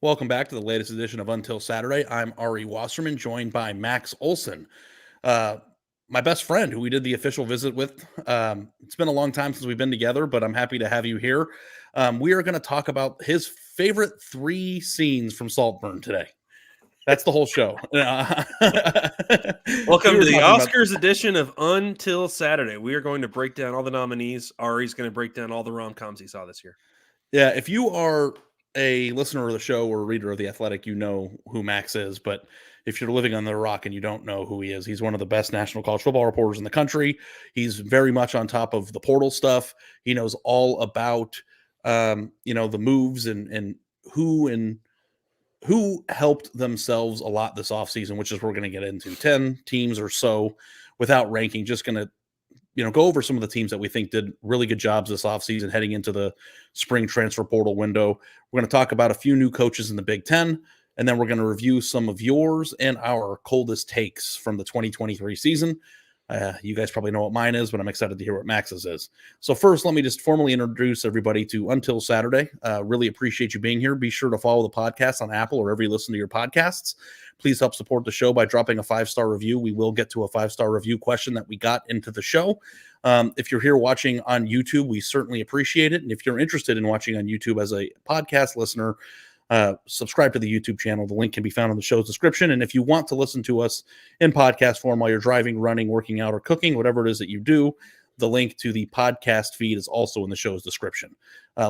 Welcome back to the latest edition of Until Saturday. I'm Ari Wasserman, joined by Max Olson, uh, my best friend who we did the official visit with. It's been a long time since we've been together, but I'm happy to have you here. We are going to talk about his favorite 3 scenes from Saltburn today. That's the whole show. Welcome to the Oscars edition of Until Saturday. We are going to break down all the nominees. Ari's going to break down all the rom-coms he saw this year. Yeah, if you are a listener of the show or a reader of The Athletic, you know who Max is. But if you're living on the rock and you don't know who he is, he's one of the best national college football reporters in the country. He's very much on top of the portal stuff. He knows all about, the moves and who helped themselves a lot this offseason, which is we're going to get into 10 teams or so without ranking. Just going to go over some of the teams that we think did really good jobs this offseason heading into the spring transfer portal window. We're going to talk about a few new coaches in the Big Ten, and then we're going to review some of yours and our coldest takes from the 2023 season. You guys probably know what mine is, but I'm excited to hear what Max's is. So first, let me just formally introduce everybody to Until Saturday. Really appreciate you being here. Be sure to follow the podcast on Apple or wherever you listen to your podcasts. Please help support the show by dropping a 5-star review. We will get to a 5-star review question that we got into the show. If you're here watching on YouTube, we certainly appreciate it. And if you're interested in watching on YouTube as a podcast listener, subscribe to the YouTube channel. The link can be found in the show's description. And if you want to listen to us in podcast form while you're driving, running, working out, or cooking, whatever it is that you do, the link to the podcast feed is also in the show's description.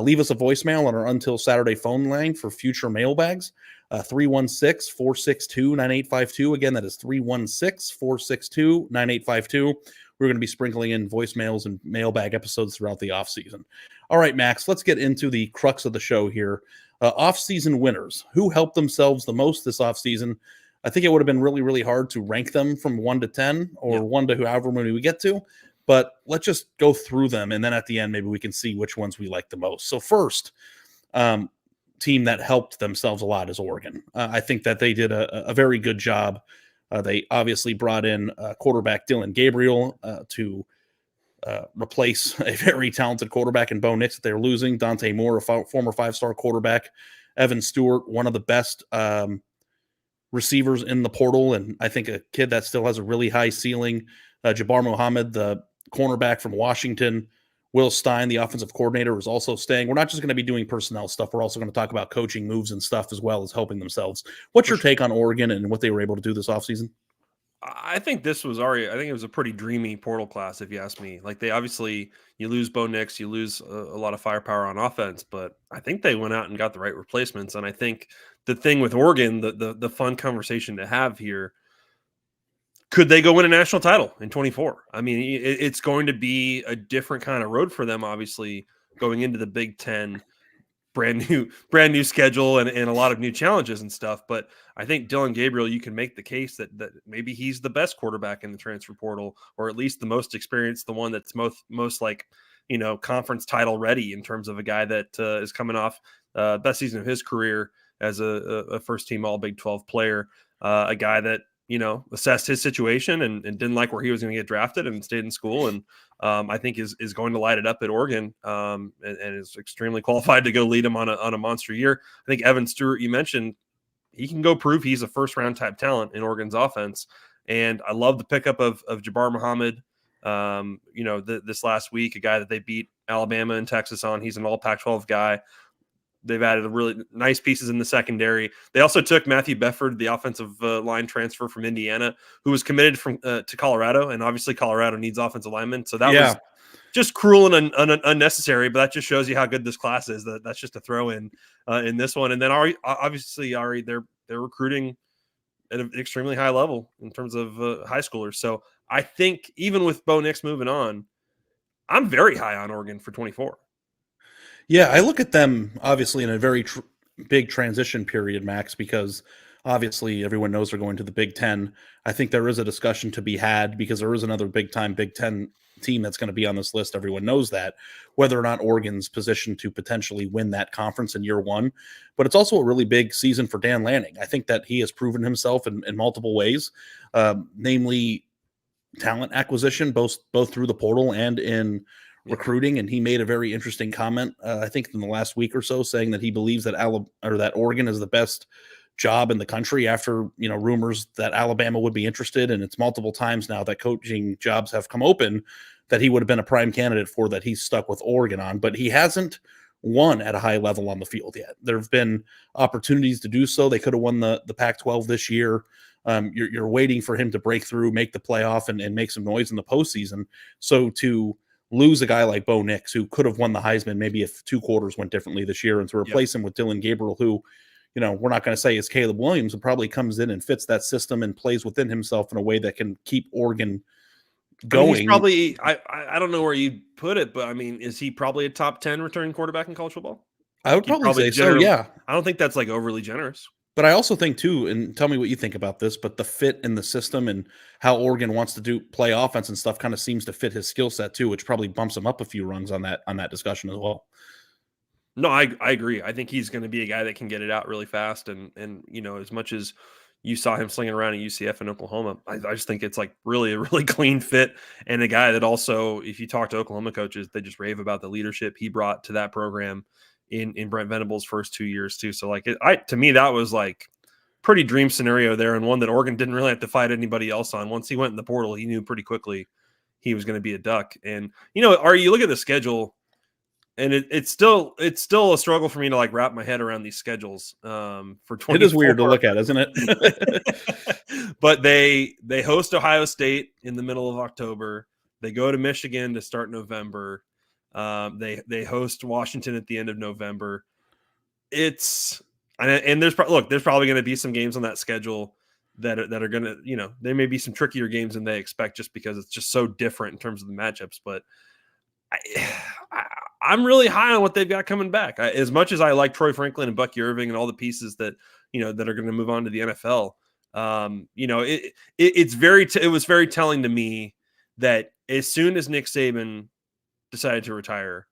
Leave us a voicemail on our Until Saturday phone line for future mailbags, 316-462-9852. Again, that is 316-462-9852. We're going to be sprinkling in voicemails and mailbag episodes throughout the offseason. All right, Max, let's get into the crux of the show here. Offseason winners. Who helped themselves the most this offseason? I think it would have been really, really hard to rank them from 1 to 10 or 1 to however many we get to. But let's just go through them, and then at the end, maybe we can see which ones we like the most. So first, team that helped themselves a lot is Oregon. I think that they did a very good job. They obviously brought in quarterback Dillon Gabriel to replace a very talented quarterback in Bo Nix that they're losing. Dante Moore, a former 5-star quarterback. Evan Stewart, one of the best receivers in the portal, and I think a kid that still has a really high ceiling. Jabbar Muhammad, the cornerback from Washington. Will Stein, the offensive coordinator, is also staying. We're not just going to be doing personnel stuff. We're also going to talk about coaching moves and stuff as well as helping themselves. What's your take on Oregon and what they were able to do this offseason? I think this was I think it was a pretty dreamy portal class, if you ask me. Like, they obviously, you lose Bo Nix, you lose a lot of firepower on offense, but I think they went out and got the right replacements. And I think the thing with Oregon, the fun conversation to have here, could they go win a national title in 24? I mean, it's going to be a different kind of road for them, obviously, going into the Big Ten, brand new schedule and a lot of new challenges and stuff. But I think Dillon Gabriel, you can make the case that maybe he's the best quarterback in the transfer portal, or at least the most experienced, the one that's most like, conference title ready, in terms of a guy that is coming off best season of his career as a first team All Big 12 player, a guy that assessed his situation and didn't like where he was going to get drafted and stayed in school. And I think is going to light it up at Oregon and is extremely qualified to go lead him on a monster year. I think Evan Stewart, you mentioned, he can go prove he's a first round type talent in Oregon's offense. And I love the pickup of Jabbar Muhammad. This last week, a guy that they beat Alabama and Texas on. He's an all Pac-12 guy. They've added really nice pieces in the secondary. They also took Matthew Befford, the offensive line transfer from Indiana, who was committed to Colorado, and obviously Colorado needs offensive linemen. So that was just cruel and unnecessary, but that just shows you how good this class is. That's just a throw in this one. And then Ari, they're recruiting at an extremely high level in terms of high schoolers. So I think even with Bo Nix moving on, I'm very high on Oregon for 24. Yeah, I look at them obviously in a very big transition period, Max, because obviously everyone knows they're going to the Big Ten. I think there is a discussion to be had because there is another big-time Big Ten team that's going to be on this list. Everyone knows that, whether or not Oregon's positioned to potentially win that conference in year one. But it's also a really big season for Dan Lanning. I think that he has proven himself in multiple ways, namely talent acquisition, both through the portal and in recruiting, and he made a very interesting comment, I think in the last week or so, saying that he believes that that Oregon is the best job in the country after, rumors that Alabama would be interested. And it's multiple times now that coaching jobs have come open that he would have been a prime candidate for, that he's stuck with Oregon on, but he hasn't won at a high level on the field yet. There have been opportunities to do so. They could have won the Pac-12 this year. You're waiting for him to break through, make the playoff, and make some noise in the postseason. So to lose a guy like Bo Nix, who could have won the Heisman maybe if 2 quarters went differently this year, and to replace him with Dylan Gabriel, who, we're not going to say is Caleb Williams, and probably comes in and fits that system and plays within himself in a way that can keep Oregon going. I mean, he's probably, I don't know where you put it, but I mean, is he probably a top 10 returning quarterback in college football? I would probably say so, yeah. I don't think that's like overly generous. But I also think too, and tell me what you think about this, but the fit in the system and how Oregon wants to play offense and stuff kind of seems to fit his skill set too, which probably bumps him up a few rungs on that discussion as well. No, I agree. I think he's going to be a guy that can get it out really fast. And as much as you saw him slinging around at UCF and Oklahoma, I just think it's like really a really clean fit. And a guy that also, if you talk to Oklahoma coaches, they just rave about the leadership he brought to that program in Brent Venables' first 2 years too. So like to me, that was like pretty dream scenario there, and one that Oregon didn't really have to fight anybody else on. Once he went in the portal, he knew pretty quickly he was going to be a Duck. And, Ari, you look at the schedule, and it's still a struggle for me to like wrap my head around these schedules for 20. It is weird to look at, isn't it? But they host Ohio State in the middle of October. They go to Michigan to start November. They host Washington at the end of November. There's probably going to be some games on that schedule that are going to, there may be some trickier games than they expect just because it's just so different in terms of the matchups. But I'm really high on what they've got coming back. As much as I like Troy Franklin and Bucky Irving and all the pieces that, that are going to move on to the NFL, it was very telling to me that as soon as Nick Saban decided to retire,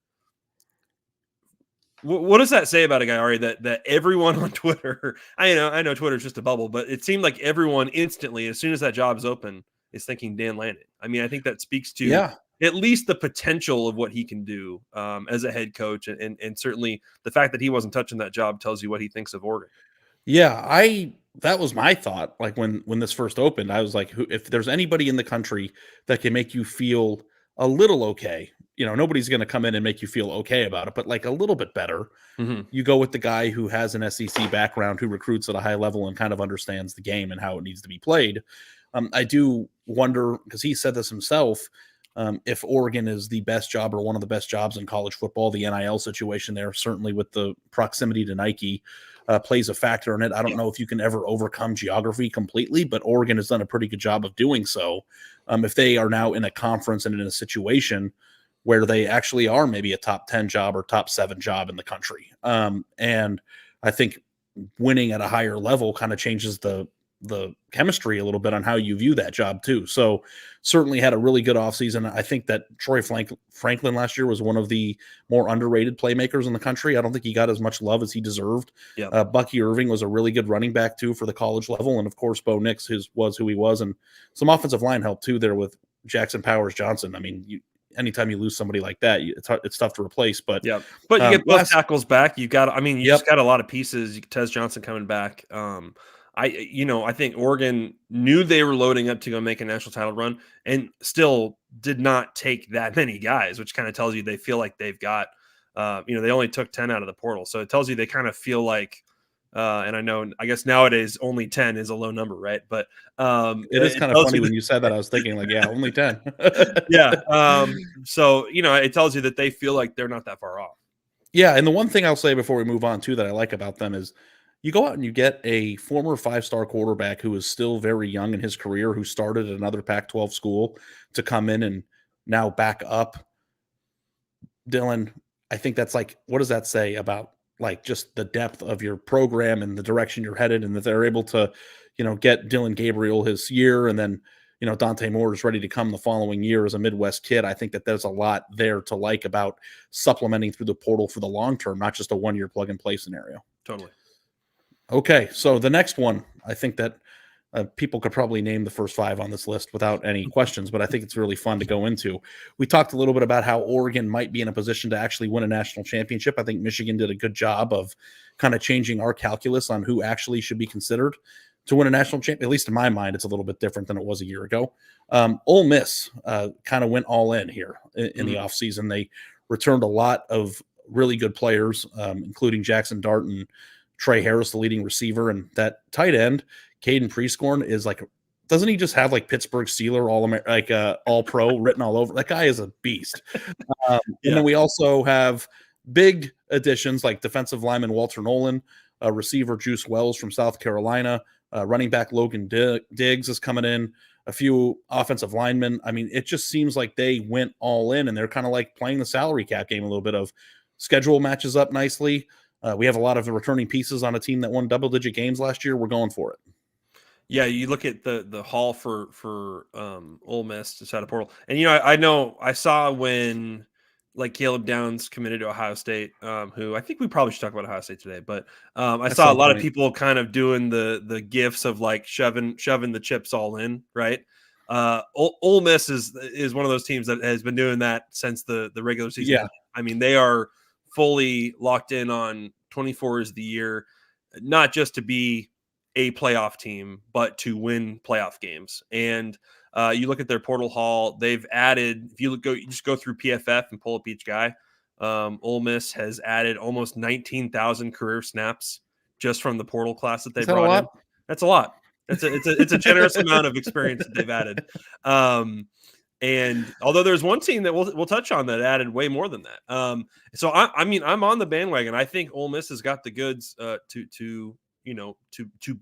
what does that say about a guy, Ari, that everyone on Twitter, I know Twitter is just a bubble, but it seemed like everyone instantly, as soon as that job is open, is thinking Dan Lanning. I mean, I think that speaks to at least the potential of what he can do as a head coach. And certainly the fact that he wasn't touching that job tells you what he thinks of Oregon. Yeah, that was my thought. Like when this first opened, I was like, if there's anybody in the country that can make you feel a little okay, nobody's going to come in and make you feel okay about it, but like a little bit better, you go with the guy who has an SEC background, who recruits at a high level and kind of understands the game and how it needs to be played. I do wonder, because he said this himself, if Oregon is the best job or one of the best jobs in college football. The NIL situation there, certainly with the proximity to Nike, plays a factor in it. I don't know if you can ever overcome geography completely, but Oregon has done a pretty good job of doing so. If they are now in a conference and in a situation where they actually are maybe a top 10 job or top 7 job in the country. And I think winning at a higher level kind of changes the chemistry a little bit on how you view that job too. So certainly had a really good offseason. I think that Troy Franklin last year was one of the more underrated playmakers in the country. I don't think he got as much love as he deserved. Bucky Irving was a really good running back too for the college level. And of course, Bo Nix was who he was, and some offensive line help too there with Jackson Powers Johnson. I mean, anytime you lose somebody like that, it's tough to replace. But you get both tackles back. You just got a lot of pieces. Tez Johnson coming back. I think Oregon knew they were loading up to go make a national title run and still did not take that many guys, which kind of tells you they feel like they've got, they only took 10 out of the portal. So it tells you they kind of feel like, and I guess nowadays only 10 is a low number, right? But it is kind of funny when you said that. I was thinking like, yeah, only 10. So, it tells you that they feel like they're not that far off. Yeah. And the one thing I'll say before we move on too that I like about them is you go out and you get a former 5-star quarterback who is still very young in his career, who started at another Pac-12 school, to come in and now back up Dylan. I think that's like, what does that say about like just the depth of your program and the direction you're headed, and that they're able to, get Dylan Gabriel his year, and then, Dante Moore is ready to come the following year as a Midwest kid. I think that there's a lot there to like about supplementing through the portal for the long term, not just a one-year plug and play scenario. Totally. Okay, so the next one, I think that People could probably name the first 5 on this list without any questions, but I think it's really fun to go into. We talked a little bit about how Oregon might be in a position to actually win a national championship. I think Michigan did a good job of kind of changing our calculus on who actually should be considered to win a national championship. At least in my mind, it's a little bit different than it was a year ago. Ole Miss kind of went all in here in the offseason. They returned a lot of really good players, including Jackson Dart and Trey Harris, the leading receiver, and that tight end, Caden Prescorn, is like, doesn't he just have like Pittsburgh Steeler all pro written all over? That guy is a beast. And then we also have big additions like defensive lineman Walter Nolan, receiver Juice Wells from South Carolina, running back Logan Diggs is coming in, a few offensive linemen. I mean, it just seems like they went all in, and they're kind of like playing the salary cap game a little bit of schedule matches up nicely. We have a lot of the returning pieces on a team that won double-digit games last year. We're going for it. Yeah, you look at the haul for Ole Miss just out of portal, and I know I saw when like Caleb Downs committed to Ohio State, who I think we probably should talk about Ohio State today, but I saw a lot of people kind of doing the gifs of like shoving the chips all in, right? Ole Miss is one of those teams that has been doing that since the regular season. Yeah. I mean, they are fully locked in on 24 is the year, not just to be a playoff team, but to win playoff games. And you look at their portal haul, they've added, if you just go through PFF and pull up each guy. Ole Miss has added almost 19,000 career snaps just from the portal class that they brought in. That's a lot. It's a generous amount of experience that they've added. And although there's one team that we'll touch on that added way more than that. So I mean, I'm on the bandwagon. I think Ole Miss has got the goods to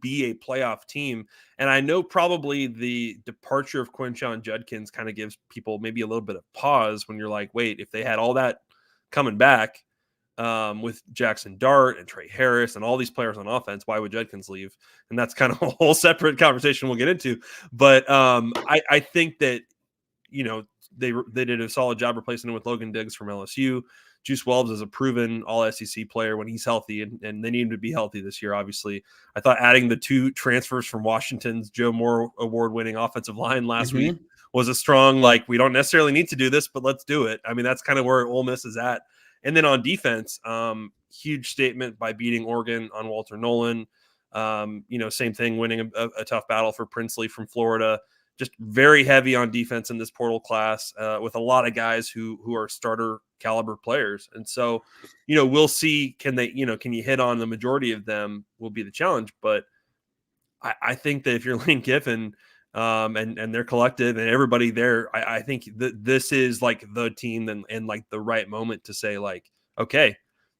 be a playoff team. And I know probably the departure of Quinshon Judkins kind of gives people maybe a little bit of pause when you're like, wait, if they had all that coming back with Jackson Dart and Trey Harris and all these players on offense, why would Judkins leave? And that's kind of a whole separate conversation we'll get into. But I think that, they did a solid job replacing him with Logan Diggs from LSU. Juice Wells is a proven all SEC player when he's healthy, and they need him to be healthy this year, obviously. I thought adding the 2 transfers from Washington's Joe Moore award-winning offensive line last week was a strong, like, we don't necessarily need to do this, but let's do it. I mean, that's kind of where Ole Miss is at. And then on defense, huge statement by beating Oregon on Walter Nolan. Same thing, winning a tough battle for Princely from Florida. Just very heavy on defense in this portal class with a lot of guys who are starter caliber players. And so, we'll see, can you hit on the majority of them will be the challenge. But I think that if you're Lane Kiffin and their collective and everybody there, I think that this is like the team and like the right moment to say like, okay,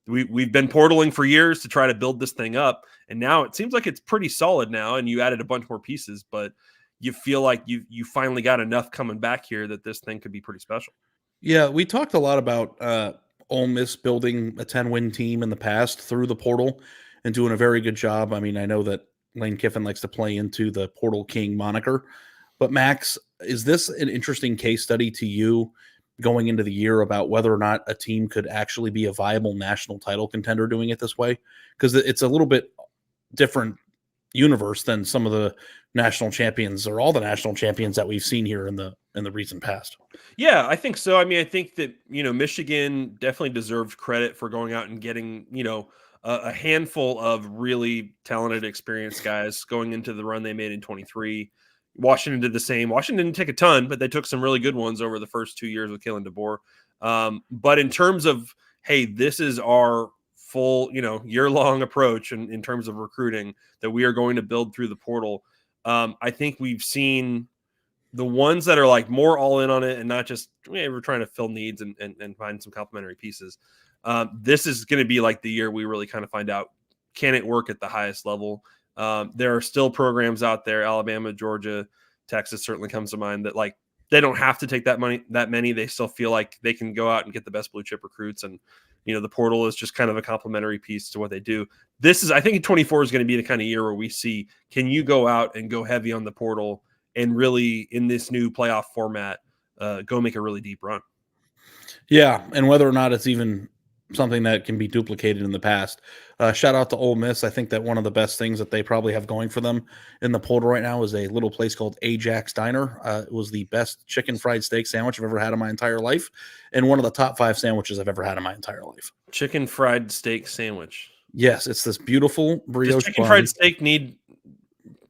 we've been portaling for years to try to build this thing up. And now it seems like it's pretty solid now. And you added a bunch more pieces, but you feel like you finally got enough coming back here that this thing could be pretty special. Yeah, we talked a lot about Ole Miss building a 10-win team in the past through the portal and doing a very good job. I mean, I know that Lane Kiffin likes to play into the Portal King moniker, but Max, is this an interesting case study to you going into the year about whether or not a team could actually be a viable national title contender doing it this way? Because it's a little bit different universe than some of the national champions or all the national champions that we've seen here in the recent past. Yeah, I think so. I mean, I think that, Michigan definitely deserved credit for going out and getting, a handful of really talented, experienced guys going into the run they made in 23. Washington did the same. Washington didn't take a ton, but they took some really good ones over the first 2 years with Kalen DeBoer. But in terms of, hey, this is our full, year-long approach in terms of recruiting that we are going to build through the portal. I think we've seen the ones that are like more all in on it and not just, we're trying to fill needs and find some complementary pieces. This is going to be like the year we really kind of find out, can it work at the highest level? There are still programs out there, Alabama, Georgia, Texas certainly comes to mind, that like they don't have to take that many. They still feel like they can go out and get the best blue chip recruits. And, the portal is just kind of a complementary piece to what they do. I think 24 is going to be the kind of year where we see, can you go out and go heavy on the portal and really in this new playoff format, go make a really deep run? Yeah. And whether or not it's even something that can be duplicated in the past. Shout out to Ole Miss. I think that one of the best things that they probably have going for them in the portal right now is a little place called Ajax Diner. It was the best chicken fried steak sandwich I've ever had in my entire life, and one of the top 5 sandwiches I've ever had in my entire life. Chicken fried steak sandwich. Yes, it's this beaual brioche Does chicken bun. fried steak need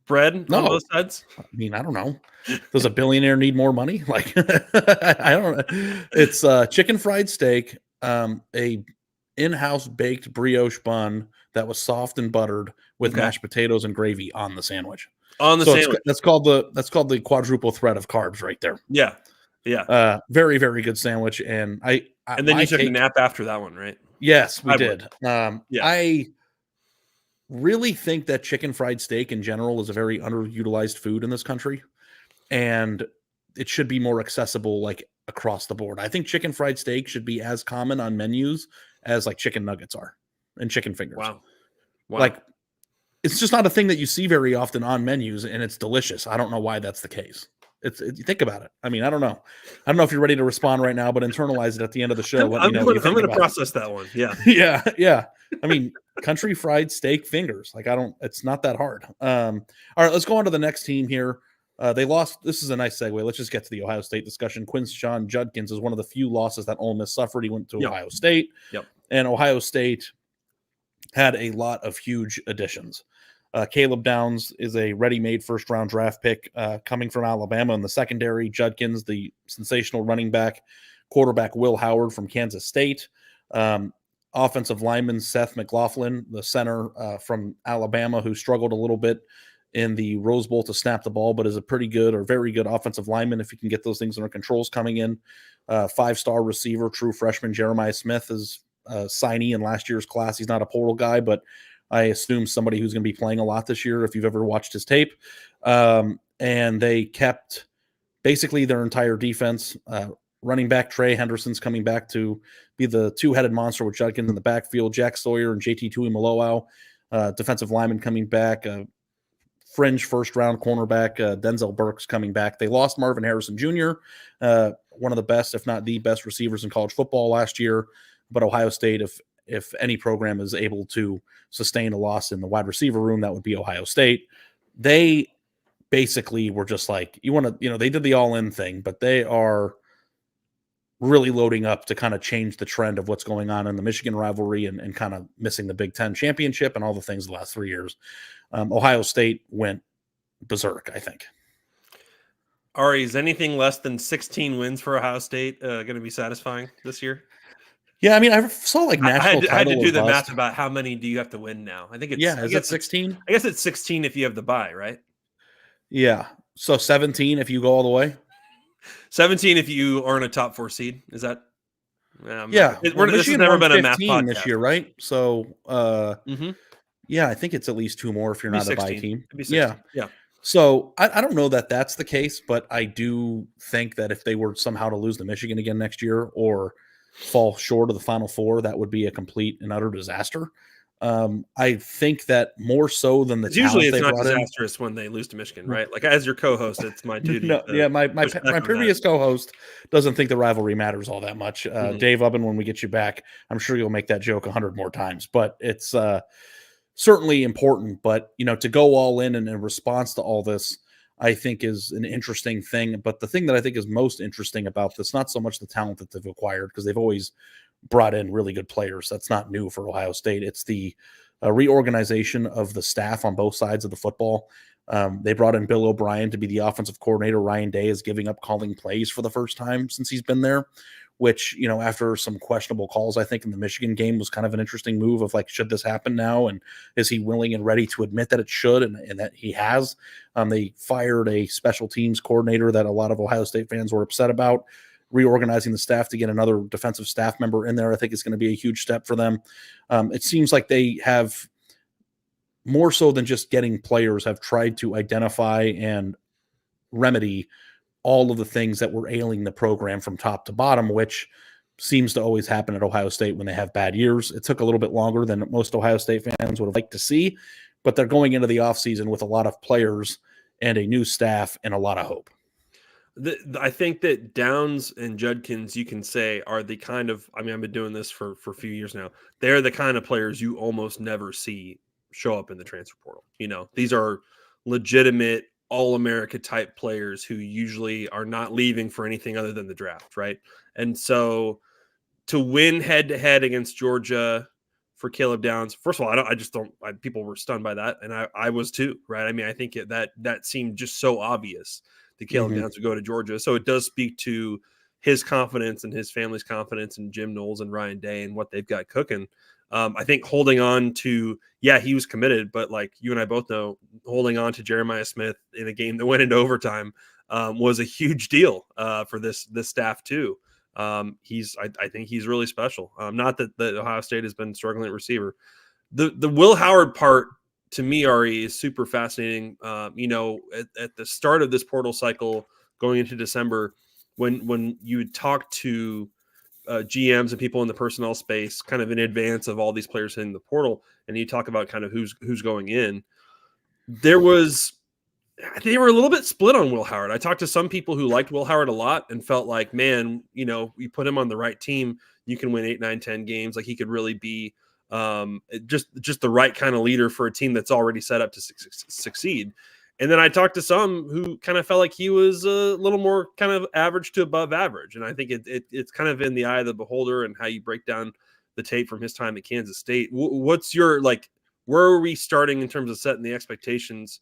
bread on both sides? I mean, I don't know. Does a billionaire need more money? Like, I don't know. It's chicken fried steak, a in-house baked brioche bun that was soft and buttered with mashed potatoes and gravy on the sandwich. On the sandwich. That's called the quadruple threat of carbs right there. Yeah. Yeah. Very, very good sandwich. And then you took a nap after that one, right? Yes, we did. Yeah. I really think that chicken fried steak in general is a very underutilized food in this country, and it should be more accessible, like, across the board. I think chicken fried steak should be as common on menus as like chicken nuggets are and chicken fingers. Wow. Like, it's just not a thing that you see very often on menus, and it's delicious. I don't know why that's the case. You think about it. I mean, I don't know. I don't know if you're ready to respond right now, but internalize it at the end of the show. I'm going to process that one. Yeah. Yeah. I mean, country fried steak fingers. Like, it's not that hard. All right, let's go on to the next team here. They lost. This is a nice segue. Let's just get to the Ohio State discussion. Quinshon Judkins is one of the few losses that Ole Miss suffered. He went to Ohio State. Yep. And Ohio State had a lot of huge additions. Caleb Downs is a ready-made first-round draft pick coming from Alabama in the secondary. Judkins, the sensational running back. Quarterback Will Howard from Kansas State. Offensive lineman Seth McLaughlin, the center from Alabama, who struggled a little bit in the Rose Bowl to snap the ball, but is a pretty good or very good offensive lineman if you can get those things under controls coming in. 5-star receiver, true freshman Jeremiah Smith is a signee in last year's class. He's not a portal guy, but I assume somebody who's going to be playing a lot this year if you've ever watched his tape. And they kept basically their entire defense. Running back Trey Henderson's coming back to be the two-headed monster with Judkins in the backfield. Jack Sawyer and JT Tuimoloau, defensive lineman coming back. Fringe first-round cornerback Denzel Burks coming back. They lost Marvin Harrison Jr., one of the best, if not the best, receivers in college football last year. But Ohio State, if any program is able to sustain a loss in the wide receiver room, that would be Ohio State. They basically were just like, they did the all-in thing, but they are really loading up to kind of change the trend of what's going on in the Michigan rivalry and kind of missing the Big Ten championship and all the things the last 3 years. Ohio State went berserk, I think. Ari, is anything less than 16 wins for Ohio State going to be satisfying this year? Yeah, I mean, I saw like national title. I had to do the math about how many do you have to win now. I think it's is it 16? I guess it's 16 if you have the bye, right? Yeah. So 17 if you go all the way. 17 if you earn a top 4 seed. Is that? Yeah. This has never been a math podcast this year, right? So, yeah, I think it's at least 2 more if you're not a bye team. Yeah. So I don't know that that's the case, but I do think that if they were somehow to lose to Michigan again next year or fall short of the Final Four, that would be a complete and utter disaster. I think that more so than the usually it's not disastrous when they lose to Michigan, right? Like, as your co-host, it's my duty. My previous co-host doesn't think the rivalry matters all that much. Dave Ubben, when we get you back, I'm sure you'll make that joke 100 more times, but it's certainly important. But to go all in response to all this, I think is an interesting thing. But the thing that I think is most interesting about this, not so much the talent that they've acquired, because they've always brought in really good players. That's not new for Ohio State. It's the reorganization of the staff on both sides of the football. They brought in Bill O'Brien to be the offensive coordinator. Ryan Day is giving up calling plays for the first time since he's been there, which, after some questionable calls, I think in the Michigan game was kind of an interesting move of like, should this happen now? And is he willing and ready to admit that it should and that he has? They fired a special teams coordinator that a lot of Ohio State fans were upset about. Reorganizing the staff to get another defensive staff member in there, I think is going to be a huge step for them. It seems like they have, more so than just getting players, have tried to identify and remedy all of the things that were ailing the program from top to bottom, which seems to always happen at Ohio State when they have bad years. It took a little bit longer than most Ohio State fans would have liked to see, but they're going into the offseason with a lot of players and a new staff and a lot of hope. I think that Downs and Judkins, you can say, are the kind of, I mean, I've been doing this for a few years now. They're the kind of players you almost never see show up in the transfer portal. These are legitimate All-America type players who usually are not leaving for anything other than the draft, right? And so to win head-to-head against Georgia for Caleb Downs, first of all, I just don't. People were stunned by that, and I was too, right? I mean, I think that seemed just so obvious that Caleb Mhm. Downs would go to Georgia. So it does speak to his confidence and his family's confidence in Jim Knowles and Ryan Day and what they've got cooking. I think holding on to, he was committed, but like you and I both know, holding on to Jeremiah Smith in a game that went into overtime was a huge deal for this staff too. I think he's really special. Not that the Ohio State has been struggling at receiver. The Will Howard part to me, Ari, is super fascinating. At the start of this portal cycle going into December, when you talk to GMs and people in the personnel space kind of in advance of all these players hitting the portal, and you talk about kind of who's going in, they were a little bit split on Will Howard. I talked to some people who liked Will Howard a lot and felt like, man, you put him on the right team, you can win 8, 9, 10 games. Like he could really be just the right kind of leader for a team that's already set up to succeed. And then I talked to some who kind of felt like he was a little more kind of average to above average. And I think it's kind of in the eye of the beholder and how you break down the tape from his time at Kansas State. What's your, where are we starting in terms of setting the expectations?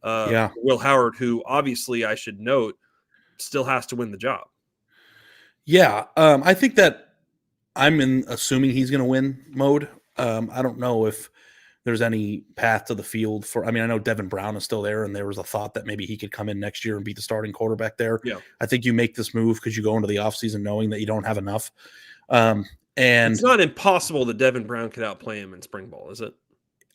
Yeah. Will Howard, who obviously I should note still has to win the job. Yeah. I think that I'm in assuming he's going to win mode. I don't know if there's any path to the field for, I know Devin Brown is still there, and there was a thought that maybe he could come in next year and be the starting quarterback there. Yeah. I think you make this move because you go into the offseason knowing that you don't have enough. And it's not impossible that Devin Brown could outplay him in spring ball, is it?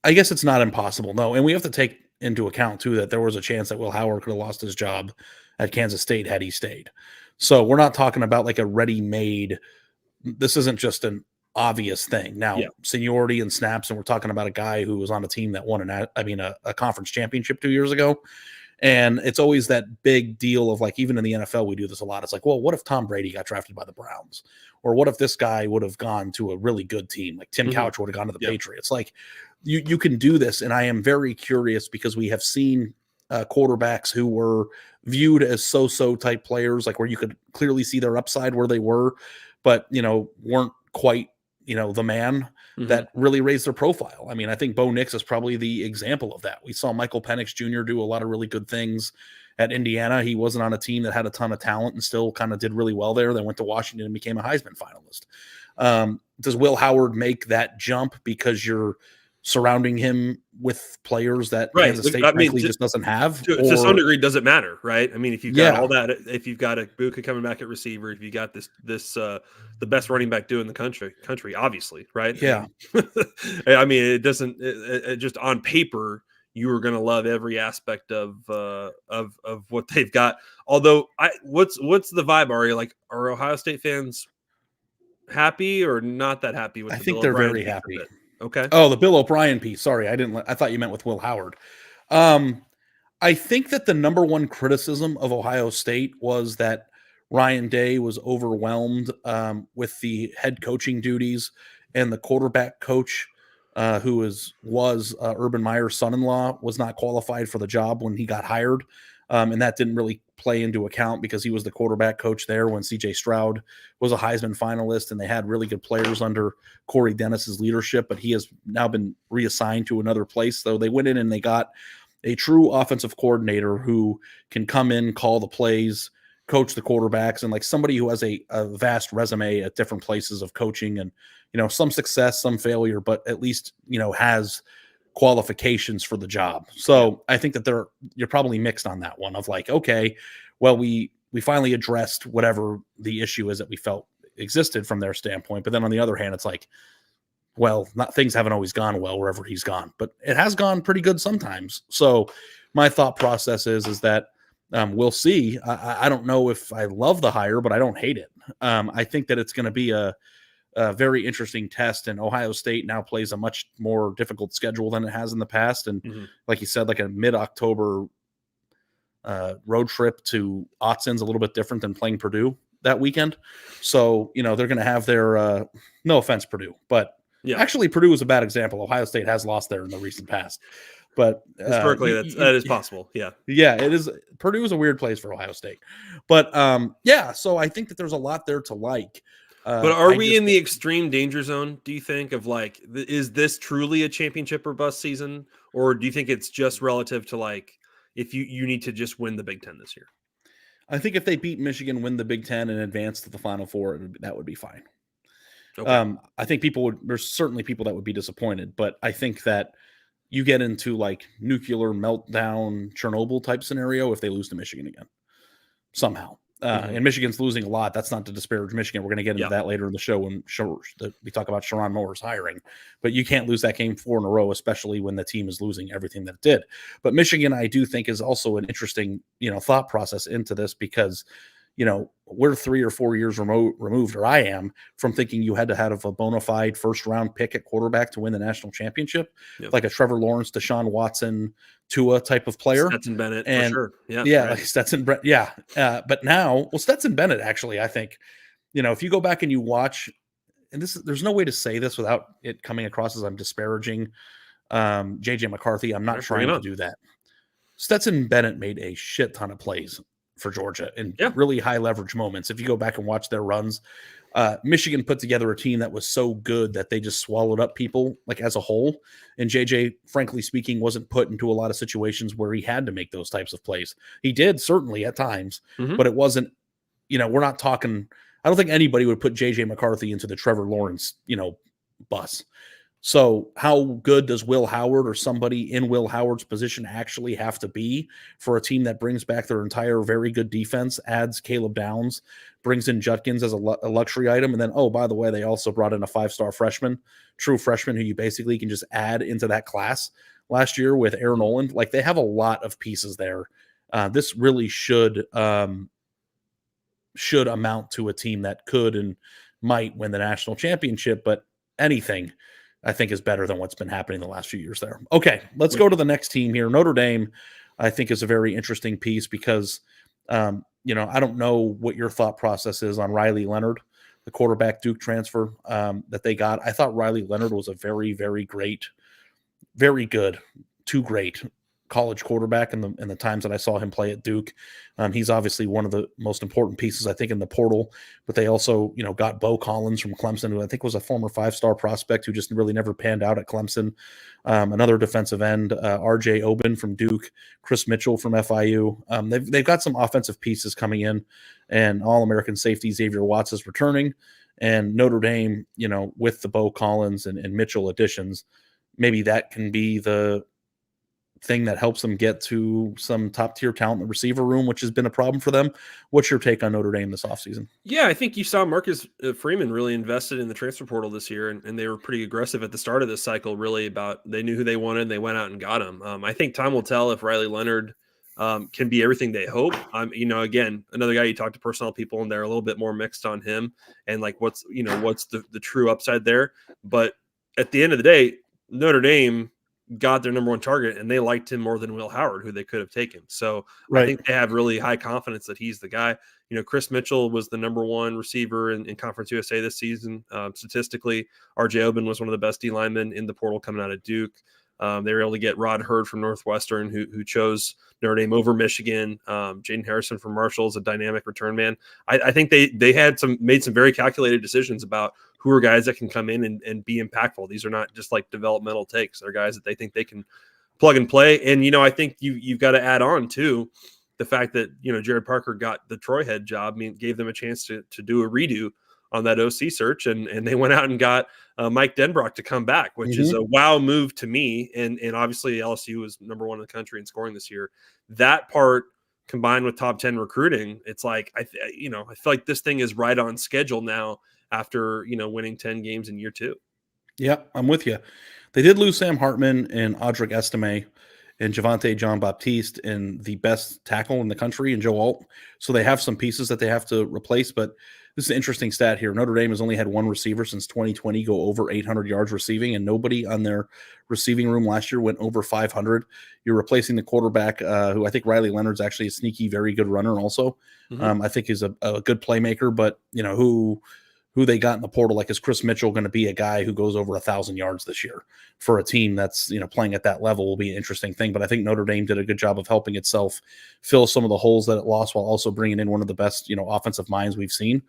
I guess it's not impossible, no. And we have to take into account too that there was a chance that Will Howard could have lost his job at Kansas State had he stayed. So we're not talking about like a ready-made. This isn't just an obvious thing. Now, seniority and snaps, and we're talking about a guy who was on a team that won a conference championship 2 years ago. And it's always that big deal of like, even in the NFL, we do this a lot. It's like, well, what if Tom Brady got drafted by the Browns? Or what if this guy would have gone to a really good team? Like Tim Couch would have gone to the Patriots. Like you can do this. And I am very curious because we have seen quarterbacks who were viewed as so-so type players, like where you could clearly see their upside where they were, but, weren't quite, the man that really raised their profile. I think Bo Nix is probably the example of that. We saw Michael Penix Jr. do a lot of really good things at Indiana. He wasn't on a team that had a ton of talent and still kind of did really well there. Then went to Washington and became a Heisman finalist. Does Will Howard make that jump because you're surrounding him with players that Kansas State frankly just doesn't have? To some degree, does it matter, right? If you've got all that, if you've got a Buka coming back at receiver, if you got this the best running back doing the country, obviously, right? Yeah. It doesn't just on paper, you are going to love every aspect of what they've got. Although, what's the vibe, Ari? Like, are Ohio State fans happy or not that happy with? I think they're very happy. Okay. Oh, the Bill O'Brien piece. Sorry, I thought you meant with Will Howard. I think that the number one criticism of Ohio State was that Ryan Day was overwhelmed with the head coaching duties, and the quarterback coach, who was Urban Meyer's son-in-law, was not qualified for the job when he got hired. And that didn't really play into account because he was the quarterback coach there when C.J. Stroud was a Heisman finalist, and they had really good players under Corey Dennis's leadership, but he has now been reassigned to another place. So they went in and they got a true offensive coordinator who can come in, call the plays, coach the quarterbacks, and like somebody who has a vast resume at different places of coaching and, some success, some failure, but at least, has qualifications for the job. So I think that you're probably mixed on that one of like, okay, well, we finally addressed whatever the issue is that we felt existed from their standpoint. But then on the other hand, it's like, well, things haven't always gone well wherever he's gone, but it has gone pretty good sometimes. So my thought process is that we'll see. I don't know if I love the hire, but I don't hate it. I think that it's going to be a very interesting test, and Ohio State now plays a much more difficult schedule than it has in the past. And like you said, like a mid-October road trip to Autzon's a little bit different than playing Purdue that weekend. So, they're going to have their, no offense, Purdue, but actually Purdue is a bad example. Ohio State has lost there in the recent past. But historically, that is possible. Yeah. Yeah, it is. Purdue is a weird place for Ohio State. But so I think that there's a lot there to like. But are we in the extreme danger zone, do you think, of like, is this truly a championship or bust season? Or do you think it's just relative to like, if you need to just win the Big Ten this year? I think if they beat Michigan, win the Big Ten, and advance to the Final Four, that would be fine. Okay. I think there's certainly people that would be disappointed, but I think that you get into like nuclear meltdown, Chernobyl type scenario if they lose to Michigan again somehow. And Michigan's losing a lot. That's not to disparage Michigan. We're going to get into that later in the show when we talk about Sherrone Moore's hiring. But you can't lose that game 4 in a row, especially when the team is losing everything that it did. But Michigan, I do think, is also an interesting, thought process into this because, we're 3 or 4 years removed, or I am, from thinking you had to have a bona fide first-round pick at quarterback to win the national championship, like a Trevor Lawrence, Deshaun Watson, Tua type of player. Stetson Bennett, for sure. Yeah, like Stetson Bennett. Yeah. But now, Stetson Bennett, actually, I think, if you go back and you watch, and there's no way to say this without it coming across as I'm disparaging JJ McCarthy. I'm not trying to do that. Stetson Bennett made a shit ton of plays for Georgia in really high leverage moments. If you go back and watch their runs, Michigan put together a team that was so good that they just swallowed up people like as a whole. And JJ, frankly speaking, wasn't put into a lot of situations where he had to make those types of plays. He did certainly at times, but it wasn't, we're not talking, I don't think anybody would put JJ McCarthy into the Trevor Lawrence, bus. So how good does Will Howard or somebody in Will Howard's position actually have to be for a team that brings back their entire very good defense, adds Caleb Downs, brings in Judkins as a luxury item, and then, oh, by the way, they also brought in a 5-star freshman, true freshman, who you basically can just add into that class last year with Aaron Noland. Like, they have a lot of pieces there. This really should amount to a team that could and might win the national championship, but anything I think is better than what's been happening the last few years there. Okay, let's go to the next team here. Notre Dame, I think, is a very interesting piece because, I don't know what your thought process is on Riley Leonard, the quarterback Duke transfer that they got. I thought Riley Leonard was a very, very great, very good, too great college quarterback in the times that I saw him play at Duke. He's obviously one of the most important pieces, I think, in the portal, but they also, got Bo Collins from Clemson, who I think was a former 5-star prospect who just really never panned out at Clemson. Another defensive end, RJ Oben from Duke, Chris Mitchell from FIU. They've got some offensive pieces coming in, and All-American safety Xavier Watts is returning, and Notre Dame, with the Bo Collins and Mitchell additions, maybe that can be the thing that helps them get to some top-tier talent in the receiver room, which has been a problem for them. What's your take on Notre Dame this offseason? Yeah, I think you saw Marcus Freeman really invested in the transfer portal this year, and they were pretty aggressive at the start of this cycle, really about they knew who they wanted, and they went out and got him. I think time will tell if Riley Leonard can be everything they hope. Again, another guy you talk to personnel people, and they're a little bit more mixed on him and like what's the true upside there. But at the end of the day, Notre Dame got their number one target, and they liked him more than Will Howard, who they could have taken. So I think they have really high confidence that he's the guy. Chris Mitchell was the number one receiver in Conference USA this season. Statistically, RJ Oben was one of the best D linemen in the portal coming out of Duke. They were able to get Rod Hurd from Northwestern, who chose Notre Dame over Michigan. Jaden Harrison from Marshall is a dynamic return man. I think they made some very calculated decisions about who are guys that can come in and be impactful. These are not just like developmental takes. They're guys that they think they can plug and play. And, I think you've got to add on to the fact that, Jared Parker got the Troy head job, gave them a chance to do a redo on that OC search. And they went out and got Mike Denbrock to come back, which is a wow move to me. And obviously LSU was number one in the country in scoring this year. That part combined with top 10 recruiting, it's like, I feel like this thing is right on schedule now after, winning 10 games in year 2. Yeah, I'm with you. They did lose Sam Hartman and Audric Estime and Javante Jean-Baptiste and the best tackle in the country in Joe Alt. So they have some pieces that they have to replace, but this is an interesting stat here. Notre Dame has only had one receiver since 2020 go over 800 yards receiving, and nobody on their receiving room last year went over 500. You're replacing the quarterback, who I think Riley Leonard's actually a sneaky, very good runner also. I think is a good playmaker, but who they got in the portal, like is Chris Mitchell going to be a guy who goes over 1,000 yards this year for a team that's playing at that level will be an interesting thing. But I think Notre Dame did a good job of helping itself fill some of the holes that it lost while also bringing in one of the best offensive minds we've seen,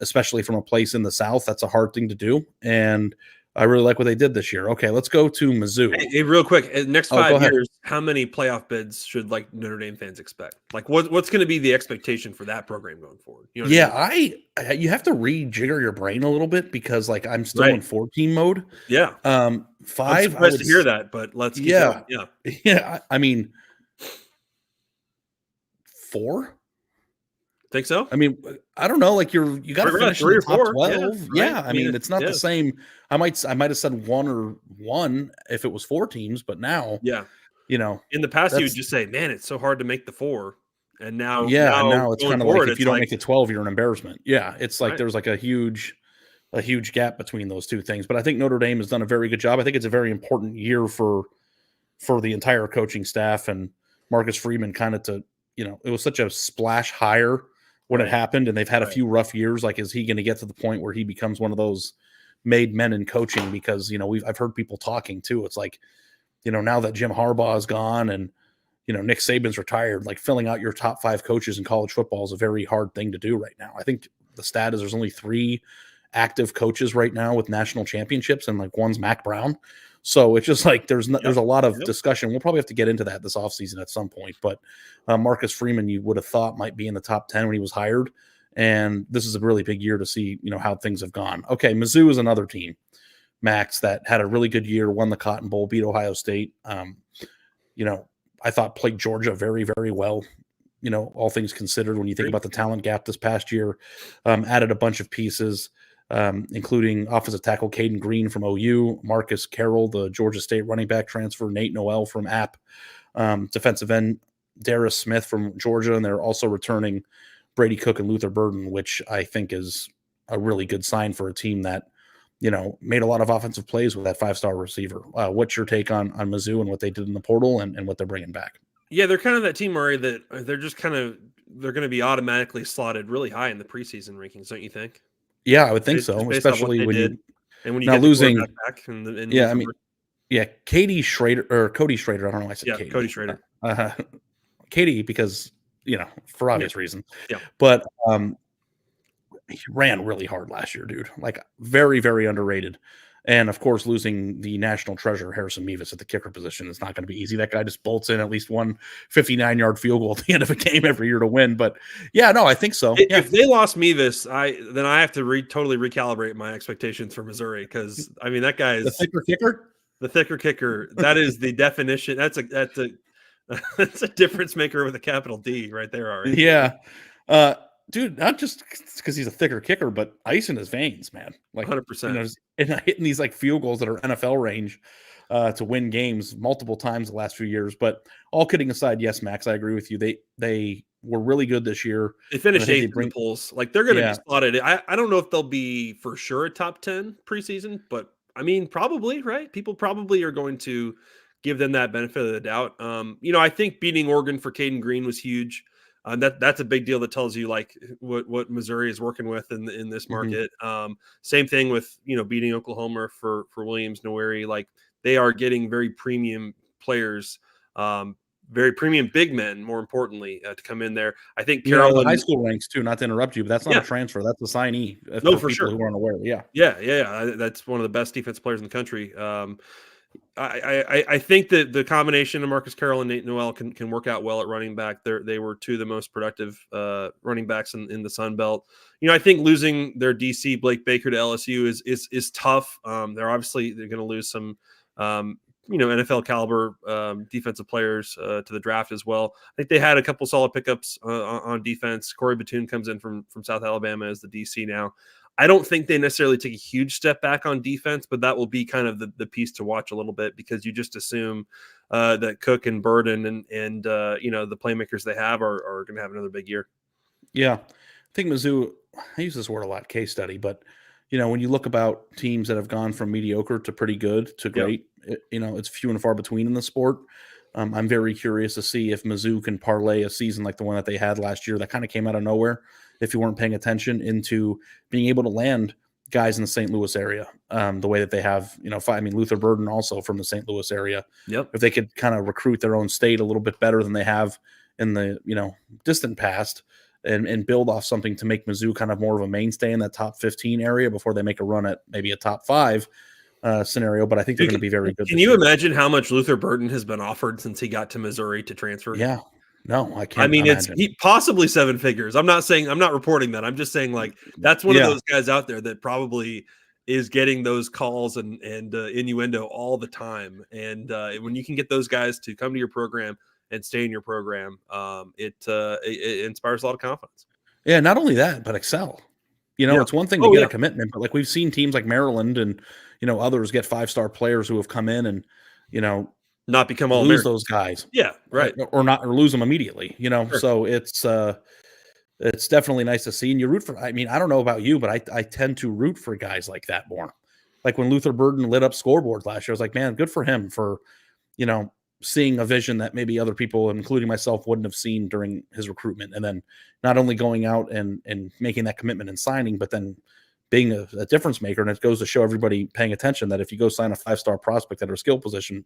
especially from a place in the South. That's a hard thing to do, and I really like what they did this year. Okay, let's go to Mizzou. Hey, real quick, next go 5 ahead. years, how many playoff bids should Notre Dame fans expect? Like, what's going to be the expectation for that program going forward? You know what I mean? You have to rejigger your brain a little bit because I'm still in 14 mode. Yeah. 5. I'm surprised to hear that, but let's keep going. Yeah. I mean, 4. Think so? I mean, I don't know. Like you got to finish in the top 12. Yeah, I mean, it's not the same. I might have said 1 if it was 4 teams, but now, in the past you would just say, "Man, it's so hard to make the 4," and now it's kind of like if you don't make the 12, you're an embarrassment. Yeah, it's like there's like a huge gap between those two things. But I think Notre Dame has done a very good job. I think it's a very important year for the entire coaching staff and Marcus Freeman. Kind of it was such a splash hire when it happened, and they've had a few rough years. Like, is he going to get to the point where he becomes one of those made men in coaching? Because I've heard people talking too. It's like, now that Jim Harbaugh is gone and Nick Saban's retired, like filling out your top 5 coaches in college football is a very hard thing to do right now. I think the stat is there's only 3 active coaches right now with national championships, and like one's Mac Brown. So it's just like there's a lot of discussion. We'll probably have to get into that this offseason at some point. But Marcus Freeman, you would have thought might be in the top 10 when he was hired. And this is a really big year to see, how things have gone. Okay, Mizzou is another team, Max, that had a really good year, won the Cotton Bowl, beat Ohio State. I thought played Georgia very, very well. All things considered, when you think about the talent gap this past year, added a bunch of pieces. Including offensive tackle Caden Green from OU, Marcus Carroll, the Georgia State running back transfer, Nate Noel from App, defensive end Darius Smith from Georgia, and they're also returning Brady Cook and Luther Burden, which I think is a really good sign for a team that made a lot of offensive plays with that 5-star receiver. What's your take on Mizzou and what they did in the portal and what they're bringing back? Yeah, they're kind of that team, Ari, that they're just they're going to be automatically slotted really high in the preseason rankings, don't you think? Yeah, I would think so, especially when you get losing back Cody Schrader. I don't know why I said Katie. Cody Schrader. Katie, because for obvious reasons. Yeah, but he ran really hard last year, dude. Like very, very underrated. And of course, losing the national treasure, Harrison Mevis, at the kicker position is not going to be easy. That guy just bolts in at least one 59-yard field goal at the end of a game every year to win. But yeah, no, I think so. If they lost Mevis, then I have to totally recalibrate my expectations for Missouri, because I mean that guy is the thicker kicker. The thicker kicker. That is the definition. That's a difference maker with a capital D right there, Ari. Yeah. Dude, not just because he's a thicker kicker, but ice in his veins, man. Like 100%. And hitting these like field goals that are NFL range to win games multiple times the last few years. But all kidding aside, yes, Max, I agree with you. They were really good this year. They finished 8th in the polls. Like they're going to be slotted. I don't know if they'll be for sure a top 10 preseason, but I mean, probably, right? People probably are going to give them that benefit of the doubt. I think beating Oregon for Caden Green was huge. That's a big deal. That tells you like what Missouri is working with in this market. Same thing with beating Oklahoma for Williams Noweri. Like they are getting very premium players, very premium big men. More importantly, to come in there. I think the high school ranks too. Not to interrupt you, but that's not a transfer. That's a signee. No, for sure. Who aren't aware. Yeah. That's one of the best defense players in the country. I think that the combination of Marcus Carroll and Nate Noel can work out well at running back. They were 2 of the most productive running backs in the Sun Belt. I think losing their DC Blake Baker to LSU is tough. They're going to lose some NFL caliber defensive players to the draft as well. I think they had a couple solid pickups on defense. Corey Batoon comes in from South Alabama as the DC now. I don't think they necessarily take a huge step back on defense, but that will be kind of the piece to watch a little bit, because you just assume that Cook and Burden and the playmakers they have are going to have another big year. Yeah, I think Mizzou. I use this word a lot, case study, but when you look about teams that have gone from mediocre to pretty good to Yep. great, it's few and far between in the sport. I'm very curious to see if Mizzou can parlay a season like the one that they had last year that kind of came out of nowhere, if you weren't paying attention, into being able to land guys in the St. Louis area the way that they have. Luther Burden also from the St. Louis area. Yep. If they could kind of recruit their own state a little bit better than they have in the distant past, and build off something to make Mizzou kind of more of a mainstay in that top 15 area before they make a run at maybe a top 5 scenario. But I think they're going to be very good. Can you imagine how much Luther Burden has been offered since he got to Missouri to transfer? Yeah. No, I can't. I mean, imagine. it's possibly 7 figures. I'm not reporting that. I'm just saying, like, that's one of those guys out there that probably is getting those calls and innuendo all the time. And when you can get those guys to come to your program and stay in your program, it inspires a lot of confidence. Yeah, not only that, but excel. It's one thing to get a commitment, but like we've seen teams like Maryland and others get 5-star players who have come in and not become all lose those guys. Yeah, right. Or lose them immediately. Sure. So it's definitely nice to see. And you root for. I don't know about you, but I tend to root for guys like that more. Like when Luther Burden lit up scoreboards last year, I was like, man, good for him for seeing a vision that maybe other people, including myself, wouldn't have seen during his recruitment. And then not only going out and making that commitment and signing, but then being a difference maker. And it goes to show everybody paying attention that if you go sign a 5-star prospect at a skill position,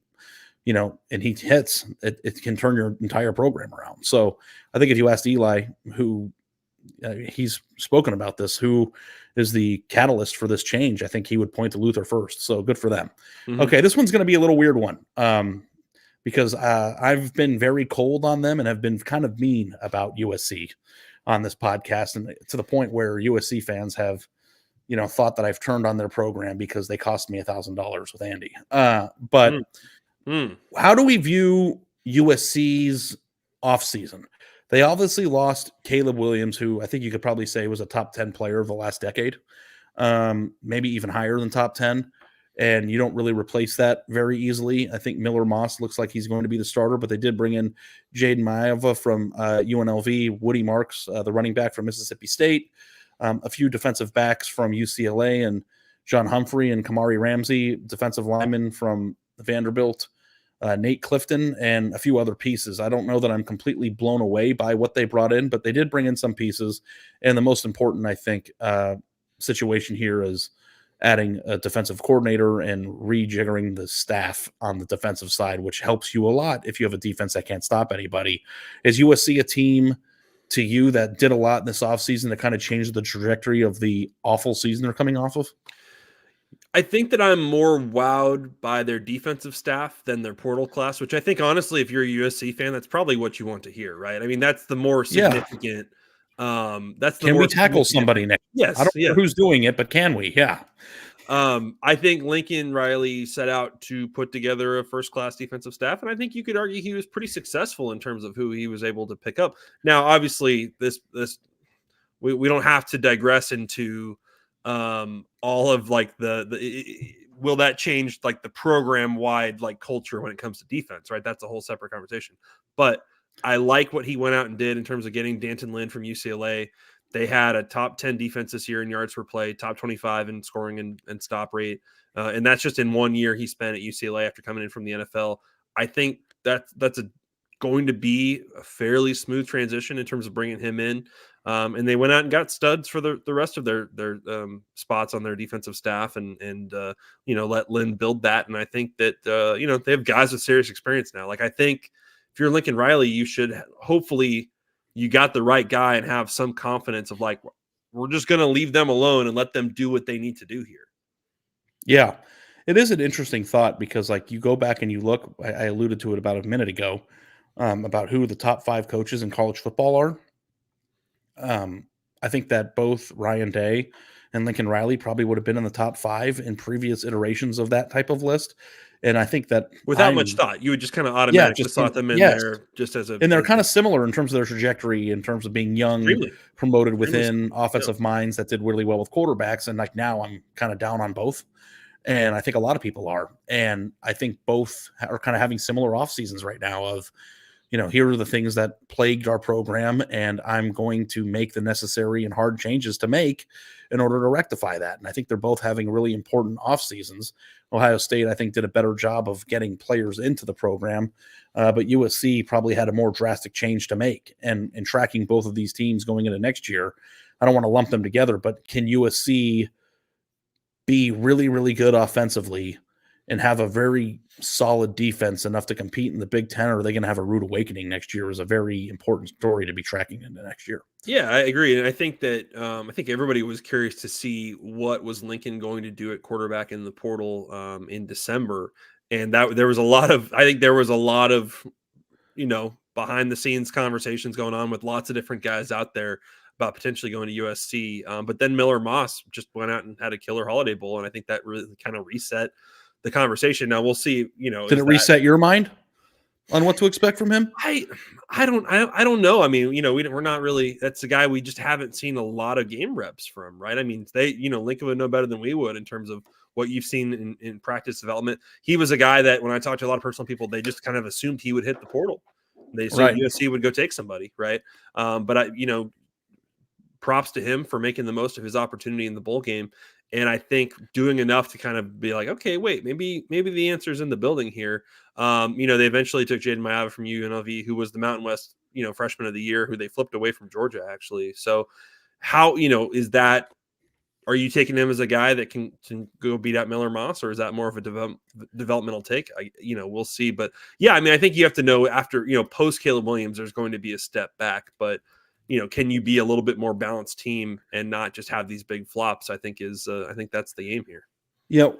and he hits, it can turn your entire program around. So I think if you asked Eli, who he's spoken about this, who is the catalyst for this change, I think he would point to Luther first. So good for them. Mm-hmm. Okay, this one's going to be a little weird one. Because I've been very cold on them and have been kind of mean about USC on this podcast, and to the point where USC fans have, thought that I've turned on their program because they cost me $1,000 with Andy. But how do we view USC's offseason? They obviously lost Caleb Williams, who I think you could probably say was a top 10 player of the last decade, maybe even higher than top 10. And you don't really replace that very easily. I think Miller Moss looks like he's going to be the starter, but they did bring in Jaden Maeva from UNLV, Woody Marks, the running back from Mississippi State, a few defensive backs from UCLA, and John Humphrey and Kamari Ramsey, defensive lineman from Vanderbilt, Nate Clifton, and a few other pieces. I don't know that I'm completely blown away by what they brought in, but they did bring in some pieces. And the most important, I think, situation here is adding a defensive coordinator and rejiggering the staff on the defensive side, which helps you a lot if you have a defense that can't stop anybody. Is USC a team to you that did a lot in this offseason to kind of change the trajectory of the awful season they're coming off of? I think that I'm more wowed by their defensive staff than their portal class, which I think, honestly, if you're a USC fan, that's probably what you want to hear, right? I mean, that's the more significant. That's the can we tackle somebody next? Yes. I don't know who's doing it, but can we? Yeah. I think Lincoln Riley set out to put together a first-class defensive staff, and I think you could argue he was pretty successful in terms of who he was able to pick up. Now, obviously, we don't have to digress into all of like will that change like the program-wide like culture when it comes to defense, right? That's a whole separate conversation. But I like what he went out and did in terms of getting Danton Lynn from UCLA. They had a top 10 defense this year in yards per play, top 25 in scoring and stop rate. And that's just in 1 year he spent at UCLA after coming in from the NFL. I think that's going to be a fairly smooth transition in terms of bringing him in. And they went out and got studs for the rest of their spots on their defensive staff and let Lynn build that. And I think that, they have guys with serious experience now. Like, I think if you're Lincoln Riley, you should hopefully you got the right guy and have some confidence of like, we're just going to leave them alone and let them do what they need to do here. Yeah, it is an interesting thought because like you go back and you look, I alluded to it about a minute ago, about who the top 5 coaches in college football are. I think that both Ryan Day and Lincoln Riley probably would have been in the top 5 in previous iterations of that type of list. And I think that without much thought, you would just kind of automatically slot them in there just as and they're kind of similar in terms of their trajectory, in terms of being young, promoted within offensive minds that did really well with quarterbacks. And like now I'm kind of down on both. And I think a lot of people are. And I think both are kind of having similar off seasons right now of, here are the things that plagued our program, and I'm going to make the necessary and hard changes to make in order to rectify that. And I think they're both having really important off seasons. Ohio State, I think, did a better job of getting players into the program, but USC probably had a more drastic change to make. And in tracking both of these teams going into next year, I don't want to lump them together, but can USC be really, really good offensively and have a very solid defense enough to compete in the Big Ten, or are they going to have a rude awakening next year is a very important story to be tracking into next year. Yeah, I agree. And I think that I think everybody was curious to see what was Lincoln going to do at quarterback in the portal in December. And that there was a lot of behind the scenes conversations going on with lots of different guys out there about potentially going to USC. But then Miller Moss just went out and had a killer Holiday Bowl. And I think that really kind of reset the conversation. Now we'll see, did it reset your mind on what to expect from him? I don't know. I mean, we're not really, that's the guy we just haven't seen a lot of game reps from, right? I mean, Lincoln would know better than we would in terms of what you've seen in practice development. He was a guy that when I talked to a lot of personal people, they just kind of assumed he would hit the portal. They assumed USC would go take somebody, right? But props to him for making the most of his opportunity in the bowl game. And I think doing enough to kind of be like, okay, wait, maybe the answer is in the building here. They eventually took Jaden Maiava from UNLV, who was the Mountain West, freshman of the year, who they flipped away from Georgia, actually. So how, is that, are you taking him as a guy that can go beat out Miller Moss, or is that more of a developmental take? We'll see. But yeah, I mean, I think you have to know after, post Caleb Williams, there's going to be a step back, but can you be a little bit more balanced team and not just have these big flops? I think that's the aim here.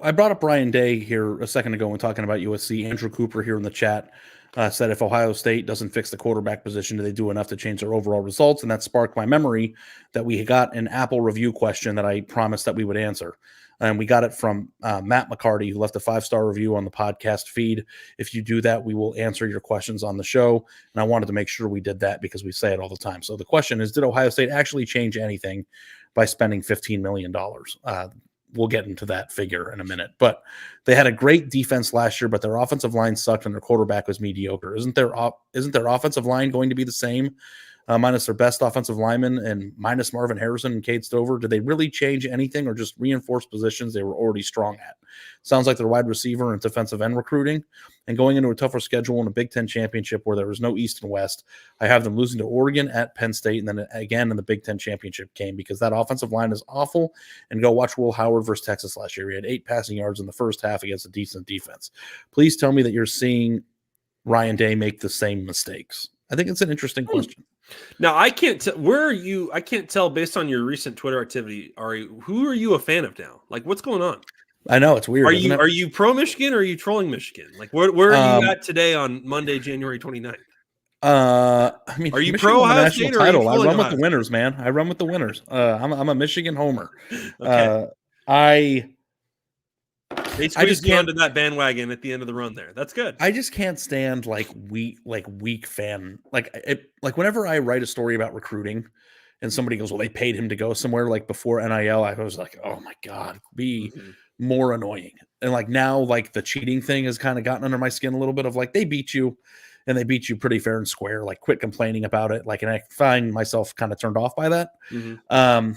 I brought up Ryan Day here a second ago when talking about USC. Andrew Cooper here in the chat said if Ohio State doesn't fix the quarterback position, do they do enough to change their overall results? And that sparked my memory that we got an Apple review question that I promised that we would answer. And we got it from Matt McCarty, who left a 5-star review on the podcast feed. If you do that, we will answer your questions on the show. And I wanted to make sure we did that because we say it all the time. So the question is, did Ohio State actually change anything by spending $15 million? We'll get into that figure in a minute. But they had a great defense last year, but their offensive line sucked and their quarterback was mediocre. Isn't their offensive line going to be the same? Minus their best offensive lineman and minus Marvin Harrison and Cade Stover? Did they really change anything or just reinforce positions they were already strong at? Sounds like their wide receiver and defensive end recruiting. And going into a tougher schedule in a Big Ten championship where there was no East and West, I have them losing to Oregon at Penn State and then again in the Big Ten championship game because that offensive line is awful. And go watch Will Howard versus Texas last year. He had 8 passing yards in the first half against a decent defense. Please tell me that you're seeing Ryan Day make the same mistakes. I think it's an interesting question. Now, I can't tell where are you. I can't tell based on your recent Twitter activity. Ari, who are you a fan of now? Like, what's going on? I know it's weird. Are you pro Michigan or are you trolling Michigan? Like, where are you at today on Monday, January 29th? I mean, are you Michigan pro Ohio national State title? Or I run Ohio with the State? winners, man. I run with the winners. I'm a Michigan homer. Okay. They I just squeezed you can't onto that bandwagon at the end of the run there. That's good. I just can't stand weak fan. Like whenever I write a story about recruiting and somebody goes, well, they paid him to go somewhere like before NIL, I was like, oh my God, be more annoying. And like now, like the cheating thing has kind of gotten under my skin a little bit of like, they beat you and they beat you pretty fair and square, like quit complaining about it. Like, and I find myself kind of turned off by that.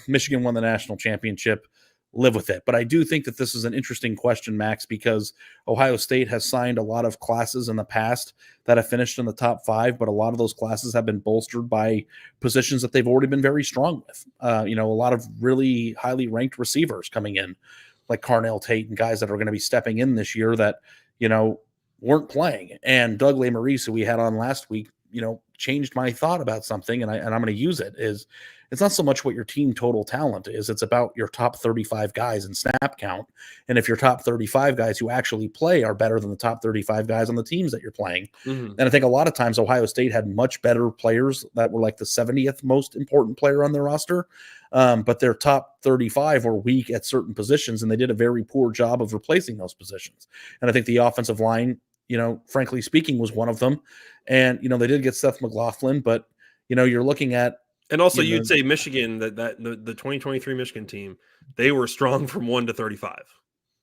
Michigan won the national championship. Live with it. But I do think that this is an interesting question, Max, because Ohio State has signed a lot of classes in the past that have finished in the top 5, but a lot of those classes have been bolstered by positions that they've already been very strong with. A lot of really highly ranked receivers coming in, like Carnell Tate and guys that are going to be stepping in this year that, weren't playing. And Doug Lesmerises, who we had on last week, changed my thought about something, and I'm going to use it, is it's not so much what your team total talent is. It's about your top 35 guys in snap count. And if your top 35 guys who actually play are better than the top 35 guys on the teams that you're playing. And I think a lot of times Ohio State had much better players that were like the 70th most important player on their roster. But their top 35 were weak at certain positions, and they did a very poor job of replacing those positions. And I think the offensive line, frankly speaking, was one of them. And, they did get Seth McLaughlin, but, you're looking at. And also you'd say Michigan, that the 2023 Michigan team, they were strong from 1 to 35.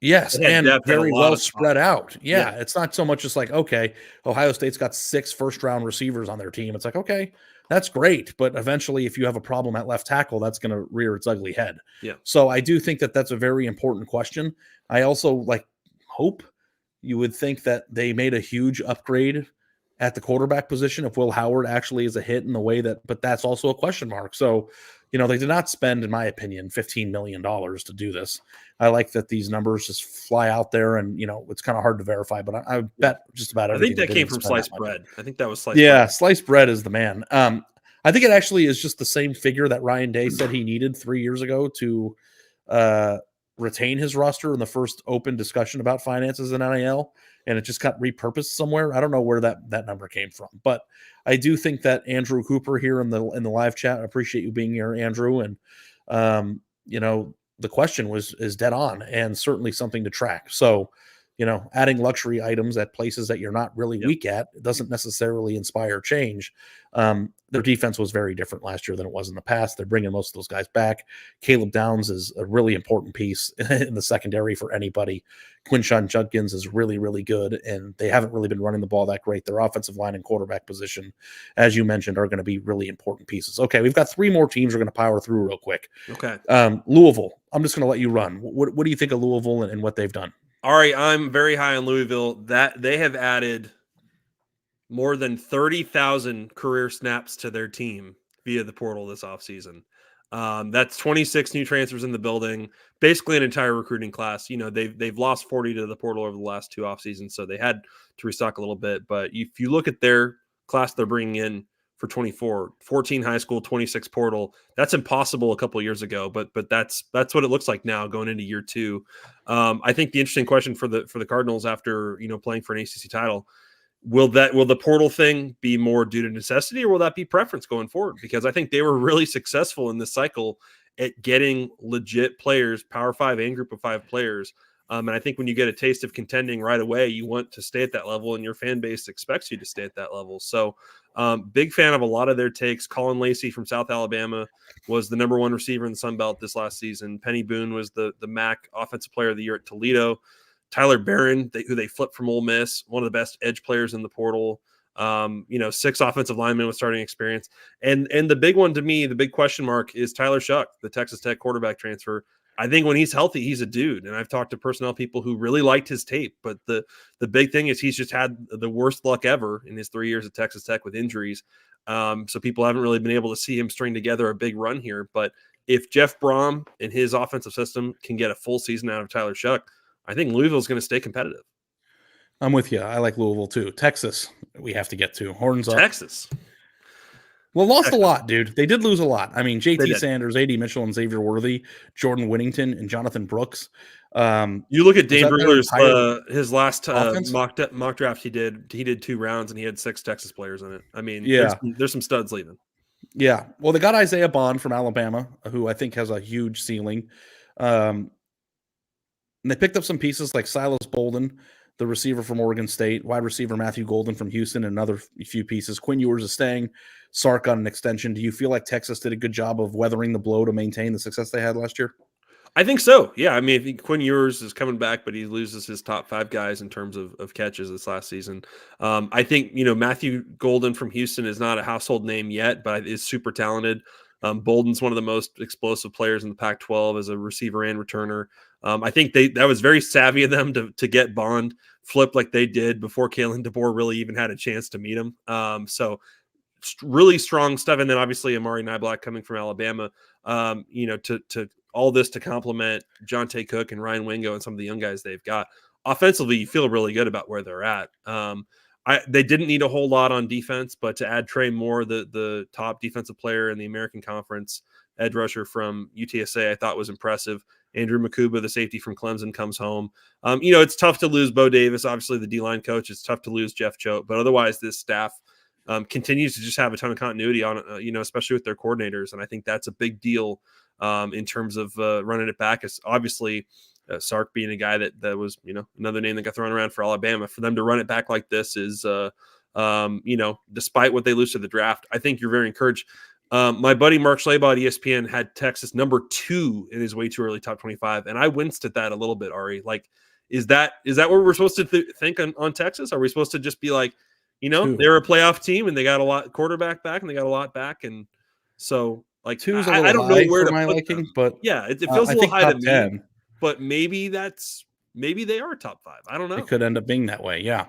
Yes, It had and depth at a very lot well of spots. spread out. Yeah. Yeah, it's not so much just like, okay, Ohio State's got 6 first-round receivers on their team. It's like, okay, that's great, but eventually if you have a problem at left tackle, that's gonna rear its ugly head. Yeah. So I do think that that's a very important question. I also, like, hope you would think that they made a huge upgrade at the quarterback position if Will Howard actually is a hit in the way that, but that's also a question mark. So, they did not spend, in my opinion, $15 million to do this. I like that these numbers just fly out there and, it's kind of hard to verify, but I Yeah. bet just about I think everything that they came didn't from spend that sliced much. bread. I think that was sliced bread. Yeah, sliced bread is the man. I think it actually is just the same figure that Ryan Day said he needed 3 years ago to retain his roster in the first open discussion about finances in NIL, and it just got repurposed somewhere. I don't know where that number came from, but I do think that Andrew Cooper here in the live chat, I appreciate you being here, Andrew, and the question is dead on and certainly something to track. So, adding luxury items at places that you're not really Yep. weak at doesn't necessarily inspire change. Their defense was very different last year than it was in the past. They're bringing most of those guys back. Caleb Downs is a really important piece in the secondary for anybody. Quinshon Judkins is really, really good, and they haven't really been running the ball that great. Their offensive line and quarterback position, as you mentioned, are going to be really important pieces. Okay, we've got 3 more teams we're going to power through real quick. Okay. Louisville, I'm just going to let you run. What do you think of Louisville and what they've done? Ari, I'm very high on Louisville. That they have added more than 30,000 career snaps to their team via the portal this offseason. That's 26 new transfers in the building, basically an entire recruiting class. They've lost 40 to the portal over the last 2 off seasons, so they had to restock a little bit. But if you look at their class they're bringing in for 24, 14 high school, 26 portal, that's impossible a couple of years ago. But that's what it looks like now going into year 2. I think the interesting question for the Cardinals after playing for an ACC title. Will the portal thing be more due to necessity, or will that be preference going forward? Because I think they were really successful in this cycle at getting legit players, Power 5 and Group of 5 players. And I think when you get a taste of contending right away, you want to stay at that level, and your fan base expects you to stay at that level. So, big fan of a lot of their takes. Colin Lacey from South Alabama was the number 1 receiver in the Sun Belt this last season. Penny Boone was the MAC Offensive Player of the Year at Toledo. Tyler Barron, who they flipped from Ole Miss, one of the best edge players in the portal. 6 offensive linemen with starting experience. And the big one to me, the big question mark is Tyler Shuck, the Texas Tech quarterback transfer. I think when he's healthy, he's a dude. And I've talked to personnel people who really liked his tape. But the big thing is he's just had the worst luck ever in his 3 years at Texas Tech with injuries. So people haven't really been able to see him string together a big run here. But if Jeff Brom and his offensive system can get a full season out of Tyler Shuck, I think Louisville is going to stay competitive. I'm with you. I like Louisville too. Texas, we have to get to. Horns up. Texas. Well, lost a lot, dude. They did lose a lot. I mean, They JT did. Sanders, AD Mitchell, and Xavier Worthy, Jordan Whittington, and Jonathan Brooks. You look at Dane Brugler's his last mock draft he did 2 rounds and he had 6 Texas players in it. I mean, there's some studs leaving. Yeah. Well, they got Isaiah Bond from Alabama, who I think has a huge ceiling. And they picked up some pieces like Silas Bolden, the receiver from Oregon State, wide receiver Matthew Golden from Houston, and another few pieces. Quinn Ewers is staying. Sark on an extension. Do you feel like Texas did a good job of weathering the blow to maintain the success they had last year? I think so. Yeah. I mean, I think Quinn Ewers is coming back, but he loses his top 5 guys in terms of catches this last season. I think, Matthew Golden from Houston is not a household name yet, but is super talented. Bolden's one of the most explosive players in the Pac-12 as a receiver and returner. I think that was very savvy of them to get Bond flipped like they did before Kalen DeBoer really even had a chance to meet him. So really strong stuff. And then obviously Amari Niblack coming from Alabama, to all this to complement Jonte Cook and Ryan Wingo and some of the young guys they've got. Offensively, you feel really good about where they're at. They didn't need a whole lot on defense, but to add Trey Moore, the top defensive player in the American Conference, edge rusher from UTSA, I thought was impressive. Andrew Makuba, the safety from Clemson, comes home. It's tough to lose Bo Davis, obviously the D-line coach. It's tough to lose Jeff Choate, but otherwise this staff continues to just have a ton of continuity on, especially with their coordinators. And I think that's a big deal in terms of running it back. It's obviously Sark being a guy that was, another name that got thrown around for Alabama. For them to run it back like this is, despite what they lose to the draft, I think you're very encouraged. My buddy Mark Schlabach at ESPN had Texas number 2 in his way too early top 25, and I winced at that a little bit. Ari, like, is that what we're supposed to think on Texas? Are we supposed to just be like, they're a playoff team and they got a lot quarterback back and they got a lot back, and so like 2's a I little don't know high where for to my put liking, them. but Yeah, it feels a I little think high to top me. 10. But maybe they are top 5. I don't know. It could end up being that way. Yeah.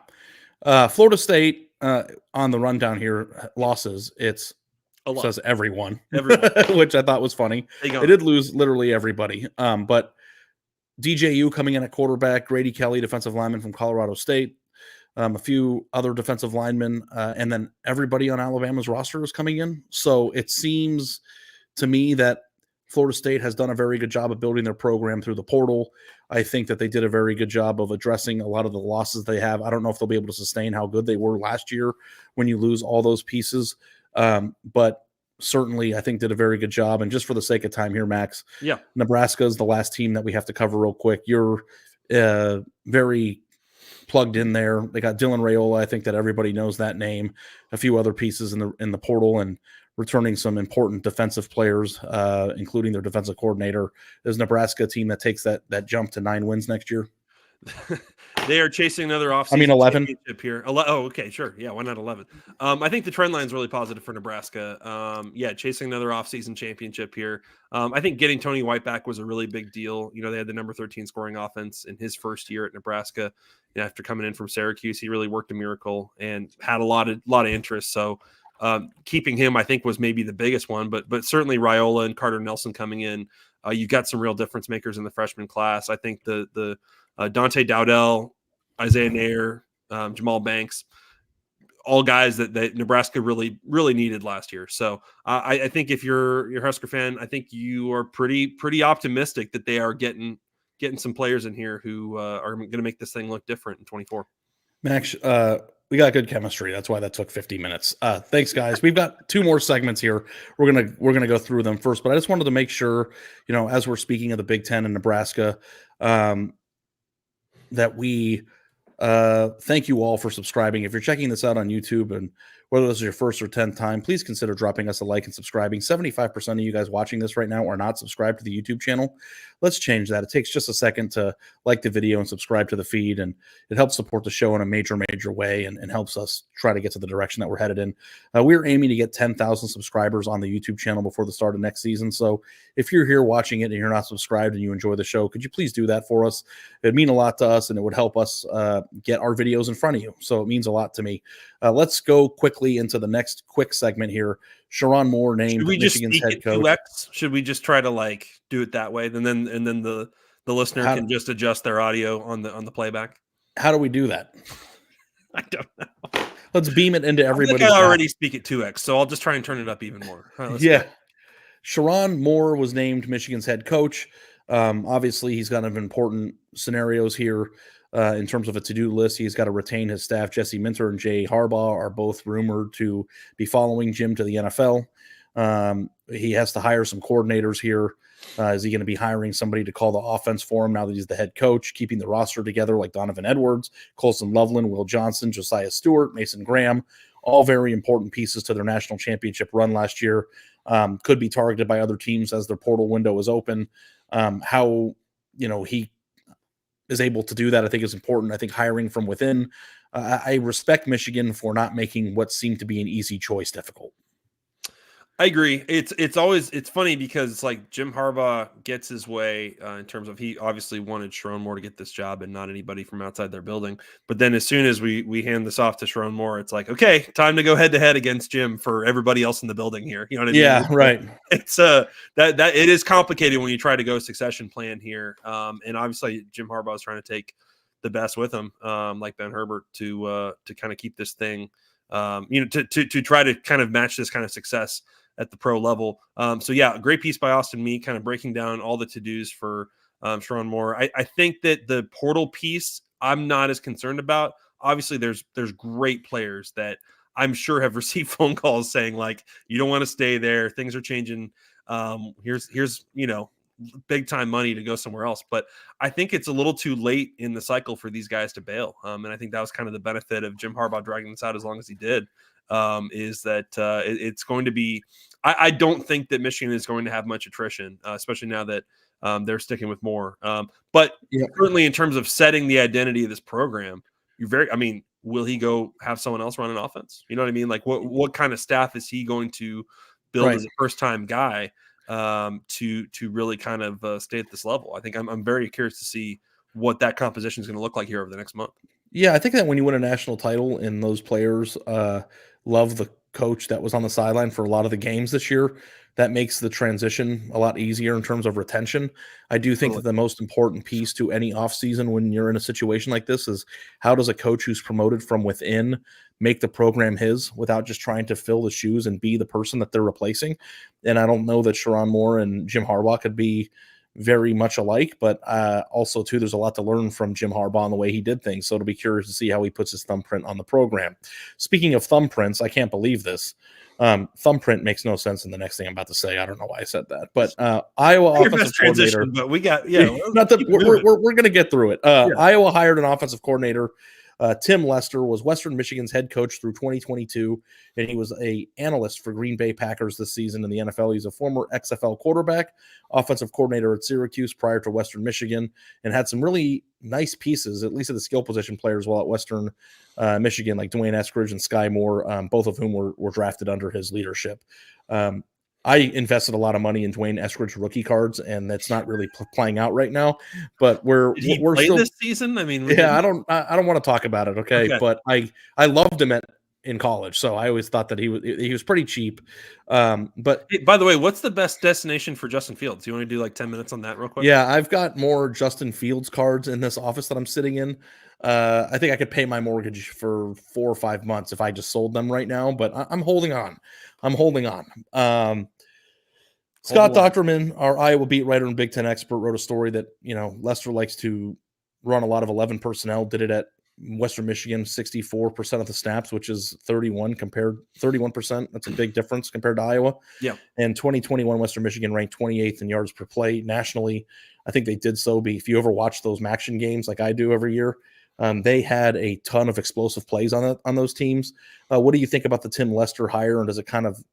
Florida State on the rundown here losses. It's says everyone, which I thought was funny. They did lose literally everybody. But DJU coming in at quarterback, Grady Kelly, defensive lineman from Colorado State, a few other defensive linemen, and then everybody on Alabama's roster is coming in. So it seems to me that Florida State has done a very good job of building their program through the portal. I think that they did a very good job of addressing a lot of the losses they have. I don't know if they'll be able to sustain how good they were last year when you lose all those pieces. But certainly I think did a very good job. And just for the sake of time here, Max, Nebraska is the last team that we have to cover real quick. You're very plugged in there. They got Dylan Raiola. I think that everybody knows that name. A few other pieces in the portal and returning some important defensive players, including their defensive coordinator. Is Nebraska a team that takes that jump to 9 wins next year? They are chasing another offseason. I mean, 11 championship here. Oh, okay, sure. Yeah, why not 11? I think the trend line is really positive for Nebraska. Chasing another offseason championship here. I think getting Tony White back was a really big deal. They had the number 13 scoring offense in his first year at Nebraska. After coming in from Syracuse, he really worked a miracle and had a lot of interest. So keeping him, I think, was maybe the biggest one. But certainly Raiola and Carter Nelson coming in, you've got some real difference makers in the freshman class. I think the Dante Dowdell, Isaiah Nair, Jamal Banks, all guys that Nebraska really, really needed last year. So I think if you're a Husker fan, I think you are pretty optimistic that they are getting some players in here who are going to make this thing look different in 24. Max, we got good chemistry. That's why that took 50 minutes. Thanks, guys. We've got 2 more segments here. We're gonna go through them first, but I just wanted to make sure, as we're speaking of the Big Ten in Nebraska, that we thank you all for subscribing. If you're checking this out on YouTube, and whether this is your first or 10th time, please consider dropping us a like and subscribing. 75% of you guys watching this right now are not subscribed to the YouTube channel. Let's change that. It takes just a second to like the video and subscribe to the feed, and it helps support the show in a major way and helps us try to get to the direction that we're headed in. We're aiming to get 10,000 subscribers on the YouTube channel before the start of next season. So if you're here watching it and you're not subscribed and you enjoy the show, could you please do that for us? It'd mean a lot to us, and it would help us get our videos in front of you. So it means a lot to me. Let's go quickly into the next quick segment here. Sherrone Moore named Michigan's head coach. 2X? Should we just try to do it that way? And then the listener can just adjust their audio on the playback. How do we do that? I don't know. Let's beam it into everybody. I already speak at 2X, so I'll just try and turn it up even more. Right, yeah. Go. Sherrone Moore was named Michigan's head coach. Obviously, he's got important scenarios here. In terms of a to-do list, he's got to retain his staff. Jesse Minter and Jay Harbaugh are both rumored to be following Jim to the NFL. He has to hire some coordinators here. Is he going to be hiring somebody to call the offense for him now that he's the head coach, keeping the roster together like Donovan Edwards, Colson Loveland, Will Johnson, Josiah Stewart, Mason Graham, all very important pieces to their national championship run last year. Could be targeted by other teams as their portal window is open. How he is able to do that, I think, is important. I think hiring from within. I respect Michigan for not making what seemed to be an easy choice difficult. I agree. It's funny because it's like Jim Harbaugh gets his way in terms of he obviously wanted Sherrone Moore to get this job and not anybody from outside their building. But then as soon as we hand this off to Sherrone Moore, it's like, okay, time to go head to head against Jim for everybody else in the building here. You know what I mean? Yeah, right. It's that it is complicated when you try to go succession plan here. And obviously Jim Harbaugh is trying to take the best with him, like Ben Herbert, to kind of keep this thing, to try to kind of match this kind of success at the pro level. So yeah, a great piece by Austin Meek, kind of breaking down all the to-dos for Sherrone Moore. I think that the portal piece, I'm not as concerned about. Obviously there's great players that I'm sure have received phone calls saying like, you don't want to stay there. Things are changing. Here's, big time money to go somewhere else. But I think it's a little too late in the cycle for these guys to bail. And I think that was kind of the benefit of Jim Harbaugh dragging this out as long as he did. is that it's going to be. I don't think that Michigan is going to have much attrition, especially now that they're sticking with Moore. But currently, in terms of setting the identity of this program, will he go have someone else run an offense? You know what I mean? Like, what kind of staff is he going to build as a first time guy to really kind of stay at this level? I think I'm very curious to see what that composition is going to look like here over the next month. Yeah, I think that when you win a national title and those players love the coach that was on the sideline for a lot of the games this year, that makes the transition a lot easier in terms of retention. I do think that the most important piece to any offseason when you're in a situation like this is how does a coach who's promoted from within make the program his without just trying to fill the shoes and be the person that they're replacing. And I don't know that Sherrone Moore and Jim Harbaugh could be very much alike, but also too, there's a lot to learn from Jim Harbaugh and the way he did things. So it'll be curious to see how he puts his thumbprint on the program. Speaking of thumbprints, I can't believe this. Thumbprint makes no sense in the next thing I'm about to say. I don't know why I said that, but Iowa offensive coordinator. But we got not that we're going to get through it. Iowa hired an offensive coordinator. Tim Lester was Western Michigan's head coach through 2022, and he was an analyst for Green Bay Packers this season in the NFL. He's a former XFL quarterback, offensive coordinator at Syracuse prior to Western Michigan, and had some really nice pieces, at least at the skill position players, while at Western Michigan, like Dwayne Eskridge and Sky Moore, both of whom were drafted under his leadership. I invested a lot of money in Dwayne Eskridge rookie cards, and that's not really playing out right now. But we're still this season. I mean, I don't want to talk about it. Okay. But I loved him in college, so I always thought that he was pretty cheap. But hey, by the way, what's the best destination for Justin Fields? Do you want to do like 10 minutes on that real quick? Yeah, I've got more Justin Fields cards in this office that I'm sitting in. I think I could pay my mortgage for 4 or 5 months if I just sold them right now, but I'm holding on. Scott Docterman, our Iowa beat writer and Big Ten expert, wrote a story that, Lester likes to run a lot of 11 personnel, did it at Western Michigan, 64% of the snaps, which is 31%. That's a big difference compared to Iowa. Yeah. And 2021 Western Michigan ranked 28th in yards per play nationally. I think they did so. If you ever watch those Maction games like I do every year, they had a ton of explosive plays on those teams. What do you think about the Tim Lester hire, and does it kind of,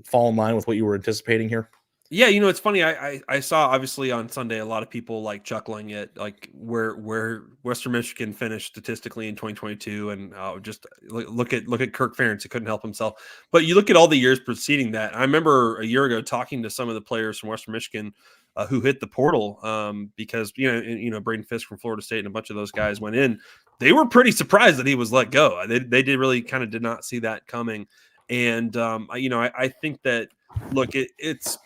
fall in line with what you were anticipating here? Yeah, it's funny. I saw obviously on Sunday a lot of people like chuckling at like where Western Michigan finished statistically in 2022, and just look at Kirk Ferentz. He couldn't help himself. But you look at all the years preceding that. I remember a year ago talking to some of the players from Western Michigan who hit the portal because Braden Fisk from Florida State and a bunch of those guys went in. They were pretty surprised that he was let go. They did really kind of did not see that coming. And I think that it's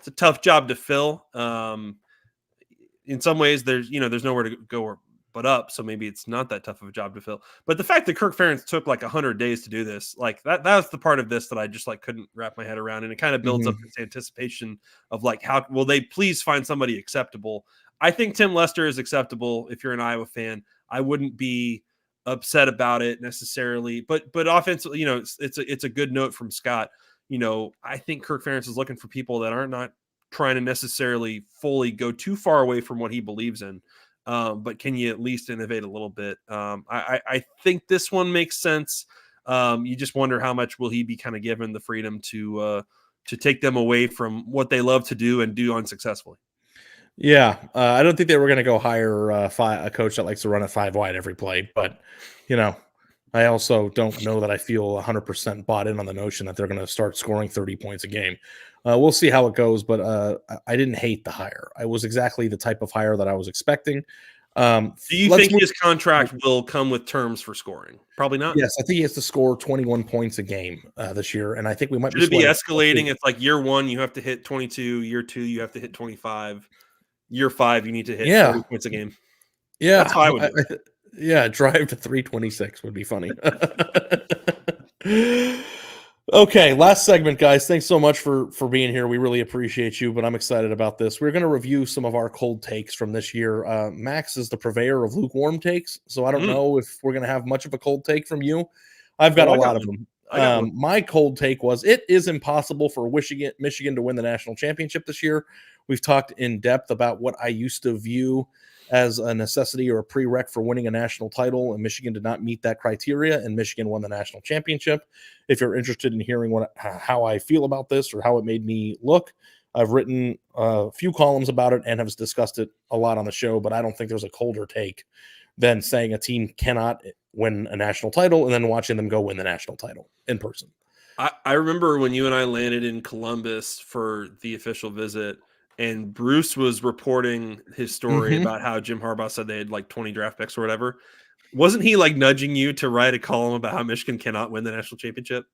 a tough job to fill. In some ways, there's nowhere to go but up, so maybe it's not that tough of a job to fill. But the fact that Kirk Ferentz took like 100 days to do this, like that's the part of this that I just like couldn't wrap my head around, and it kind of builds up this anticipation of like how will they please find somebody acceptable. I think Tim Lester is acceptable if you're an Iowa fan. I wouldn't be upset about it necessarily, but offensively, it's a good note from Scott. I think Kirk Ferentz is looking for people that are not trying to necessarily fully go too far away from what he believes in, but can you at least innovate a little bit? I think this one makes sense. You just wonder how much will he be kind of given the freedom to take them away from what they love to do and do unsuccessfully. Yeah, I don't think they were going to go hire a coach that likes to run a 5 wide every play, but I also don't know that I feel 100% bought in on the notion that they're going to start scoring 30 points a game. We'll see how it goes, but I didn't hate the hire. I was exactly the type of hire that I was expecting. Do you think his contract will come with terms for scoring? Probably not. Yes, I think he has to score 21 points a game this year, and I think we might be escalating. It's like year 1, you have to hit 22. Year 2, you have to hit 25. Year 5, you need to hit 30 points a game. Yeah, that's how I would do it. Yeah, drive to 326 would be funny. Okay, last segment, guys. Thanks so much for being here. We really appreciate you, but I'm excited about this. We're going to review some of our cold takes from this year. Max is the purveyor of lukewarm takes, so I don't know if we're going to have much of a cold take from you. I've got a lot of them. I got one. My cold take was it is impossible for Michigan to win the national championship this year. We've talked in depth about what I used to view as a necessity or a prereq for winning a national title, and Michigan did not meet that criteria, and Michigan won the national championship. If you're interested in hearing how I feel about this or how it made me look, I've written a few columns about it and have discussed it a lot on the show, but I don't think there's a colder take than saying a team cannot win a national title and then watching them go win the national title in person. I remember when you and I landed in Columbus for the official visit, and Bruce was reporting his story about how Jim Harbaugh said they had like 20 draft picks or whatever. Wasn't he like nudging you to write a column about how Michigan cannot win the national championship?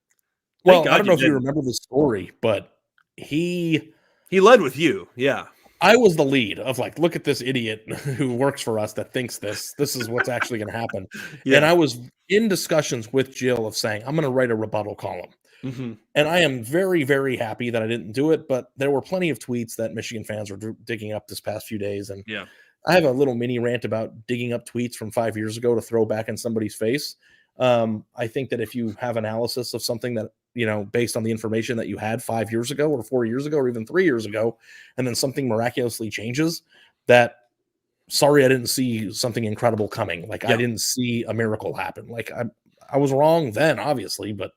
Well, I don't know if you remember the story, but he led with you. Yeah. I was the lead of like, look at this idiot who works for us that thinks this is what's actually going to happen. Yeah. And I was in discussions with Jill of saying, I'm going to write a rebuttal column. Mm-hmm. And I am very, very happy that I didn't do it, but there were plenty of tweets that Michigan fans were digging up this past few days. And yeah, I have a little mini rant about digging up tweets from 5 years ago to throw back in somebody's face. I think that if you have analysis of something that, based on the information that you had 5 years ago or 4 years ago or even 3 years ago, and then something miraculously changes, that sorry, I didn't see something incredible coming. Like I didn't see a miracle happen. Like I was wrong then, obviously, but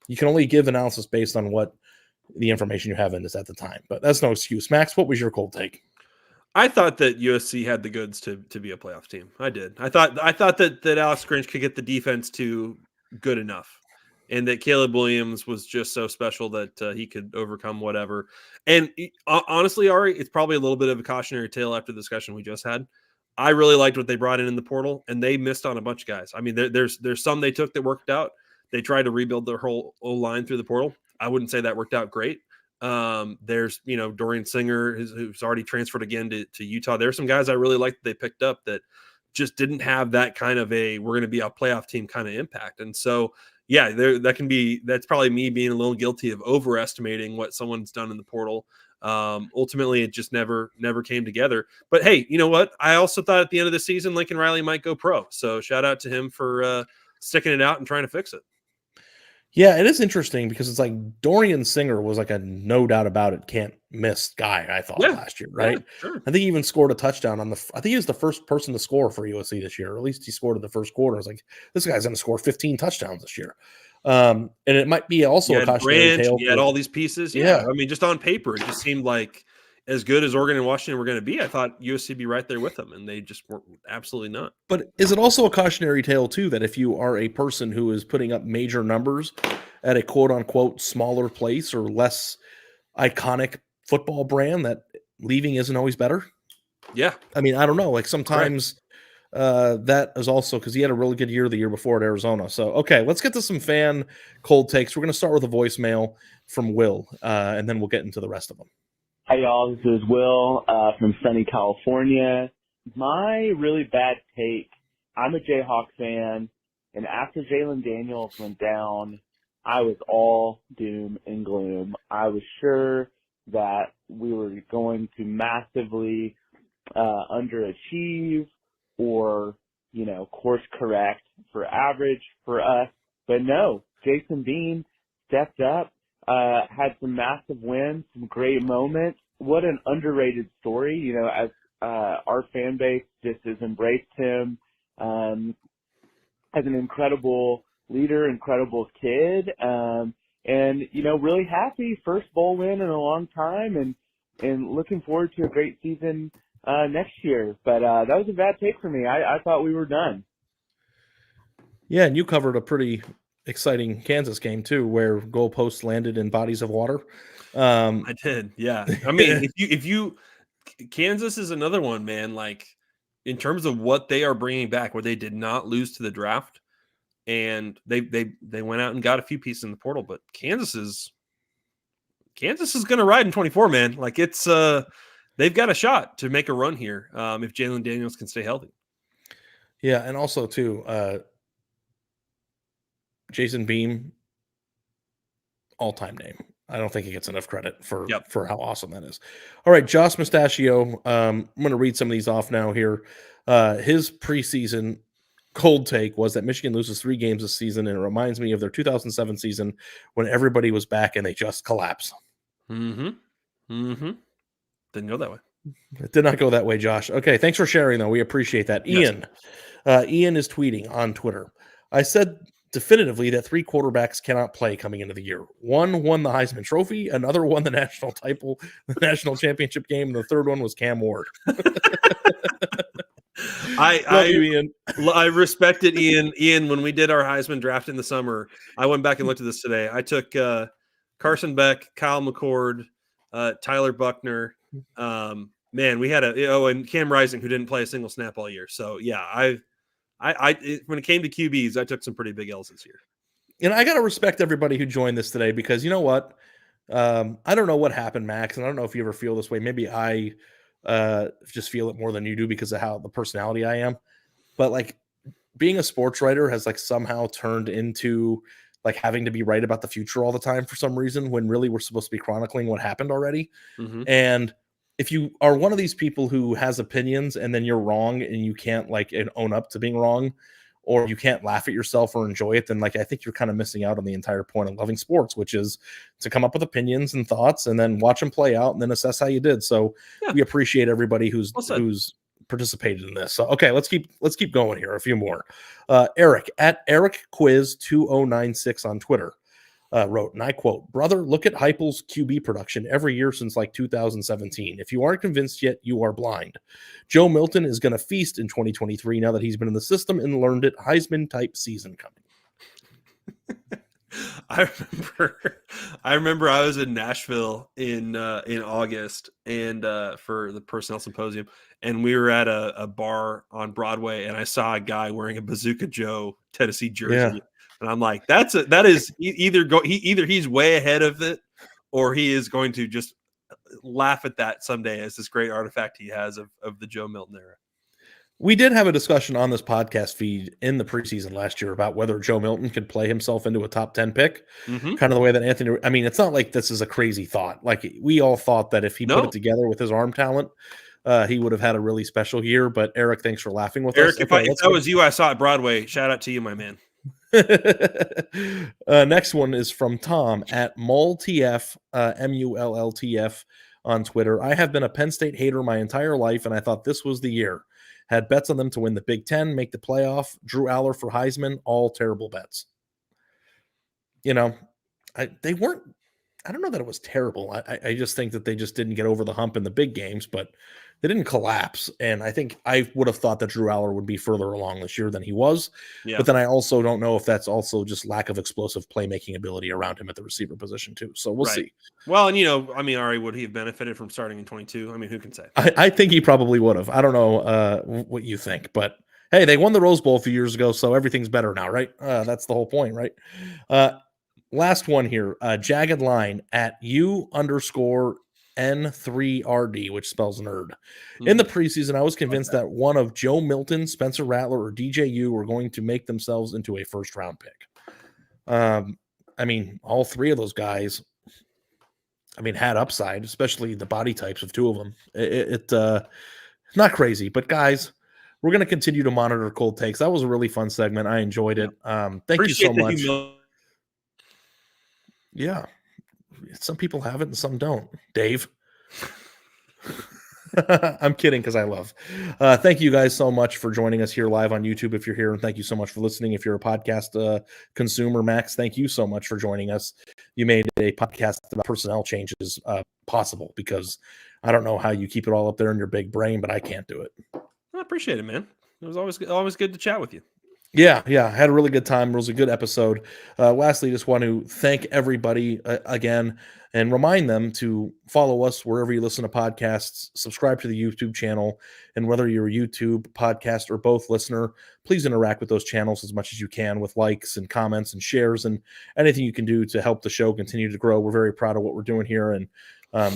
you can only give analysis based on what the information you have in this at the time. But that's no excuse. Max, what was your cold take? I thought that USC had the goods to be a playoff team. I did. I thought that Alex Grinch could get the defense to good enough, and that Caleb Williams was just so special that he could overcome whatever. And honestly, Ari, it's probably a little bit of a cautionary tale after the discussion we just had. I really liked what they brought in the portal, and they missed on a bunch of guys. I mean, there's some they took that worked out. They tried to rebuild their whole O-line through the portal. I wouldn't say that worked out great. There's, Dorian Singer, who's already transferred again to Utah. There's some guys I really liked that they picked up that just didn't have that kind of we're going to be a playoff team kind of impact. And so, yeah, that's probably me being a little guilty of overestimating what someone's done in the portal. Ultimately, it just never came together. But hey, you know what? I also thought at the end of the season, Lincoln Riley might go pro. So shout out to him for sticking it out and trying to fix it. Yeah, it is interesting because it's like Dorian Singer was like a no doubt about it, can't miss guy, I thought last year, right? Yeah, sure. I think he even scored a touchdown I think he was the first person to score for USC this year, or at least he scored in the first quarter. I was like, this guy's going to score 15 touchdowns this year. And it might be also a cautionary tale. You had all these pieces. Yeah. I mean, just on paper, it just seemed like as good as Oregon and Washington were going to be, I thought USC would be right there with them, and they just were absolutely not. But is it also a cautionary tale, too, that if you are a person who is putting up major numbers at a quote-unquote smaller place or less iconic football brand, that leaving isn't always better? Yeah. I mean, I don't know. Like sometimes that is also because he had a really good year the year before at Arizona. So, okay, let's get to some fan cold takes. We're going to start with a voicemail from Will, and then we'll get into the rest of them. Hi, y'all. This is Will from sunny California. My really bad take, I'm a Jayhawk fan, and after Jalen Daniels went down, I was all doom and gloom. I was sure that we were going to massively underachieve or, course correct for average for us. But no, Jason Bean stepped up. Had some massive wins, some great moments. What an underrated story, as our fan base just has embraced him as an incredible leader, incredible kid, and really happy first bowl win in a long time, and looking forward to a great season next year. But that was a bad take for me. I thought we were done. Yeah, and you covered a pretty exciting Kansas game too, where goalposts landed in bodies of water. I did, yeah. I mean, if you Kansas is another one, man. Like in terms of what they are bringing back, where they did not lose to the draft, and they went out and got a few pieces in the portal, but Kansas is going to ride in 24, man. Like it's they've got a shot to make a run here if Jalen Daniels can stay healthy. Yeah, and also too. Jason Beam, all-time name. I don't think he gets enough credit for how awesome that is. All right, Josh Mustachio. I'm going to read some of these off now here. His preseason cold take was that Michigan loses 3 games this season, and it reminds me of their 2007 season when everybody was back and they just collapsed. Didn't go that way. It did not go that way, Josh. Okay, thanks for sharing, though. We appreciate that. Yes. Ian is tweeting on Twitter. I said definitively that 3 quarterbacks cannot play coming into the year. One won the Heisman Trophy, another won the national title, the national championship game, and the third one was Cam Ward. I respected Ian. Ian, when we did our Heisman draft in the summer, I went back and looked at this today. I took Carson Beck, Kyle McCord, Tyler Buckner. Man, we had and Cam Rising, who didn't play a single snap all year. So yeah, when it came to QBs, I took some pretty big L's this year. And I got to respect everybody who joined this today, because you know what? I don't know what happened, Max, and I don't know if you ever feel this way. Maybe I just feel it more than you do because of how the personality I am. But like, being a sports writer has like somehow turned into like having to be right about the future all the time for some reason, when really we're supposed to be chronicling what happened already. And if you are one of these people who has opinions and then you're wrong and you can't like own up to being wrong, or you can't laugh at yourself or enjoy it, then like I think you're kind of missing out on the entire point of loving sports, which is to come up with opinions and thoughts and then watch them play out and then assess how you did. So we appreciate everybody who's participated in this. So okay, let's keep going here. A few more. Eric at Eric Quiz 2096 on Twitter wrote, and I quote, "Brother, look at Heupel's QB production every year since like 2017. If you aren't convinced yet, you are blind. Joe Milton is going to feast in 2023 now that he's been in the system and learned it. Heisman type season coming." I remember I was in Nashville in August and for the personnel symposium, and we were at a bar on Broadway, and I saw a guy wearing a Bazooka Joe Tennessee jersey. And I'm like, that is either he's way ahead of it, or he is going to just laugh at that someday as this great artifact he has of the Joe Milton era. We did have a discussion on this podcast feed in the preseason last year about whether Joe Milton could play himself into a top 10 pick, kind of the way that Anthony, I mean, it's not like this is a crazy thought. Like, we all thought that if he put it together with his arm talent, he would have had a really special year. But Eric, thanks for laughing with us. Eric, if that was you, I saw at Broadway. Shout out to you, my man. Next one is from Tom at MullTF, MULLTF on Twitter. "I have been a Penn State hater my entire life, and I thought this was the year. Had bets on them to win the Big Ten, make the playoff, Drew Aller for Heisman, all terrible bets." You know, they weren't, I don't know that it was terrible. I just think that they just didn't get over the hump in the big games, but they didn't collapse. And I think I would have thought that Drew Aller would be further along this year than he was. Yeah. But then I also don't know if that's also just lack of explosive playmaking ability around him at the receiver position too. So we'll see. Well, and I mean, Ari, would he have benefited from starting in 22? I mean, who can say? I think he probably would have. I don't know what you think, but hey, they won the Rose Bowl a few years ago, so everything's better now, right? That's the whole point, right? Last one here, Jagged Line at U_N3RD, which spells nerd. In the preseason, I was convinced that one of Joe Milton, Spencer Rattler, or DJU were going to make themselves into a first-round pick. I mean, all three of those guys, had upside, especially the body types of two of them. It's not crazy, but guys, we're going to continue to monitor cold takes. That was a really fun segment. I enjoyed it. Thank you so much. Yeah. Some people have it and some don't. Dave. I'm kidding because I love. Thank you guys so much for joining us here live on YouTube if you're here. And thank you so much for listening. If you're a podcast consumer, Max, thank you so much for joining us. You made a podcast about personnel changes possible, because I don't know how you keep it all up there in your big brain, but I can't do it. I appreciate it, man. It was always good to chat with you. Yeah. I had a really good time. It was a good episode. Lastly, just want to thank everybody again and remind them to follow us wherever you listen to podcasts, subscribe to the YouTube channel, and whether you're a YouTube, podcast, or both listener, please interact with those channels as much as you can with likes and comments and shares and anything you can do to help the show continue to grow. We're very proud of what we're doing here, and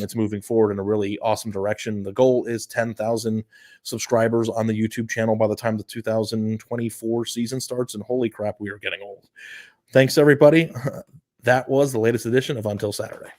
it's moving forward in a really awesome direction. The goal is 10,000 subscribers on the YouTube channel by the time the 2024 season starts. And holy crap, we are getting old. Thanks, everybody. That was the latest edition of Until Saturday.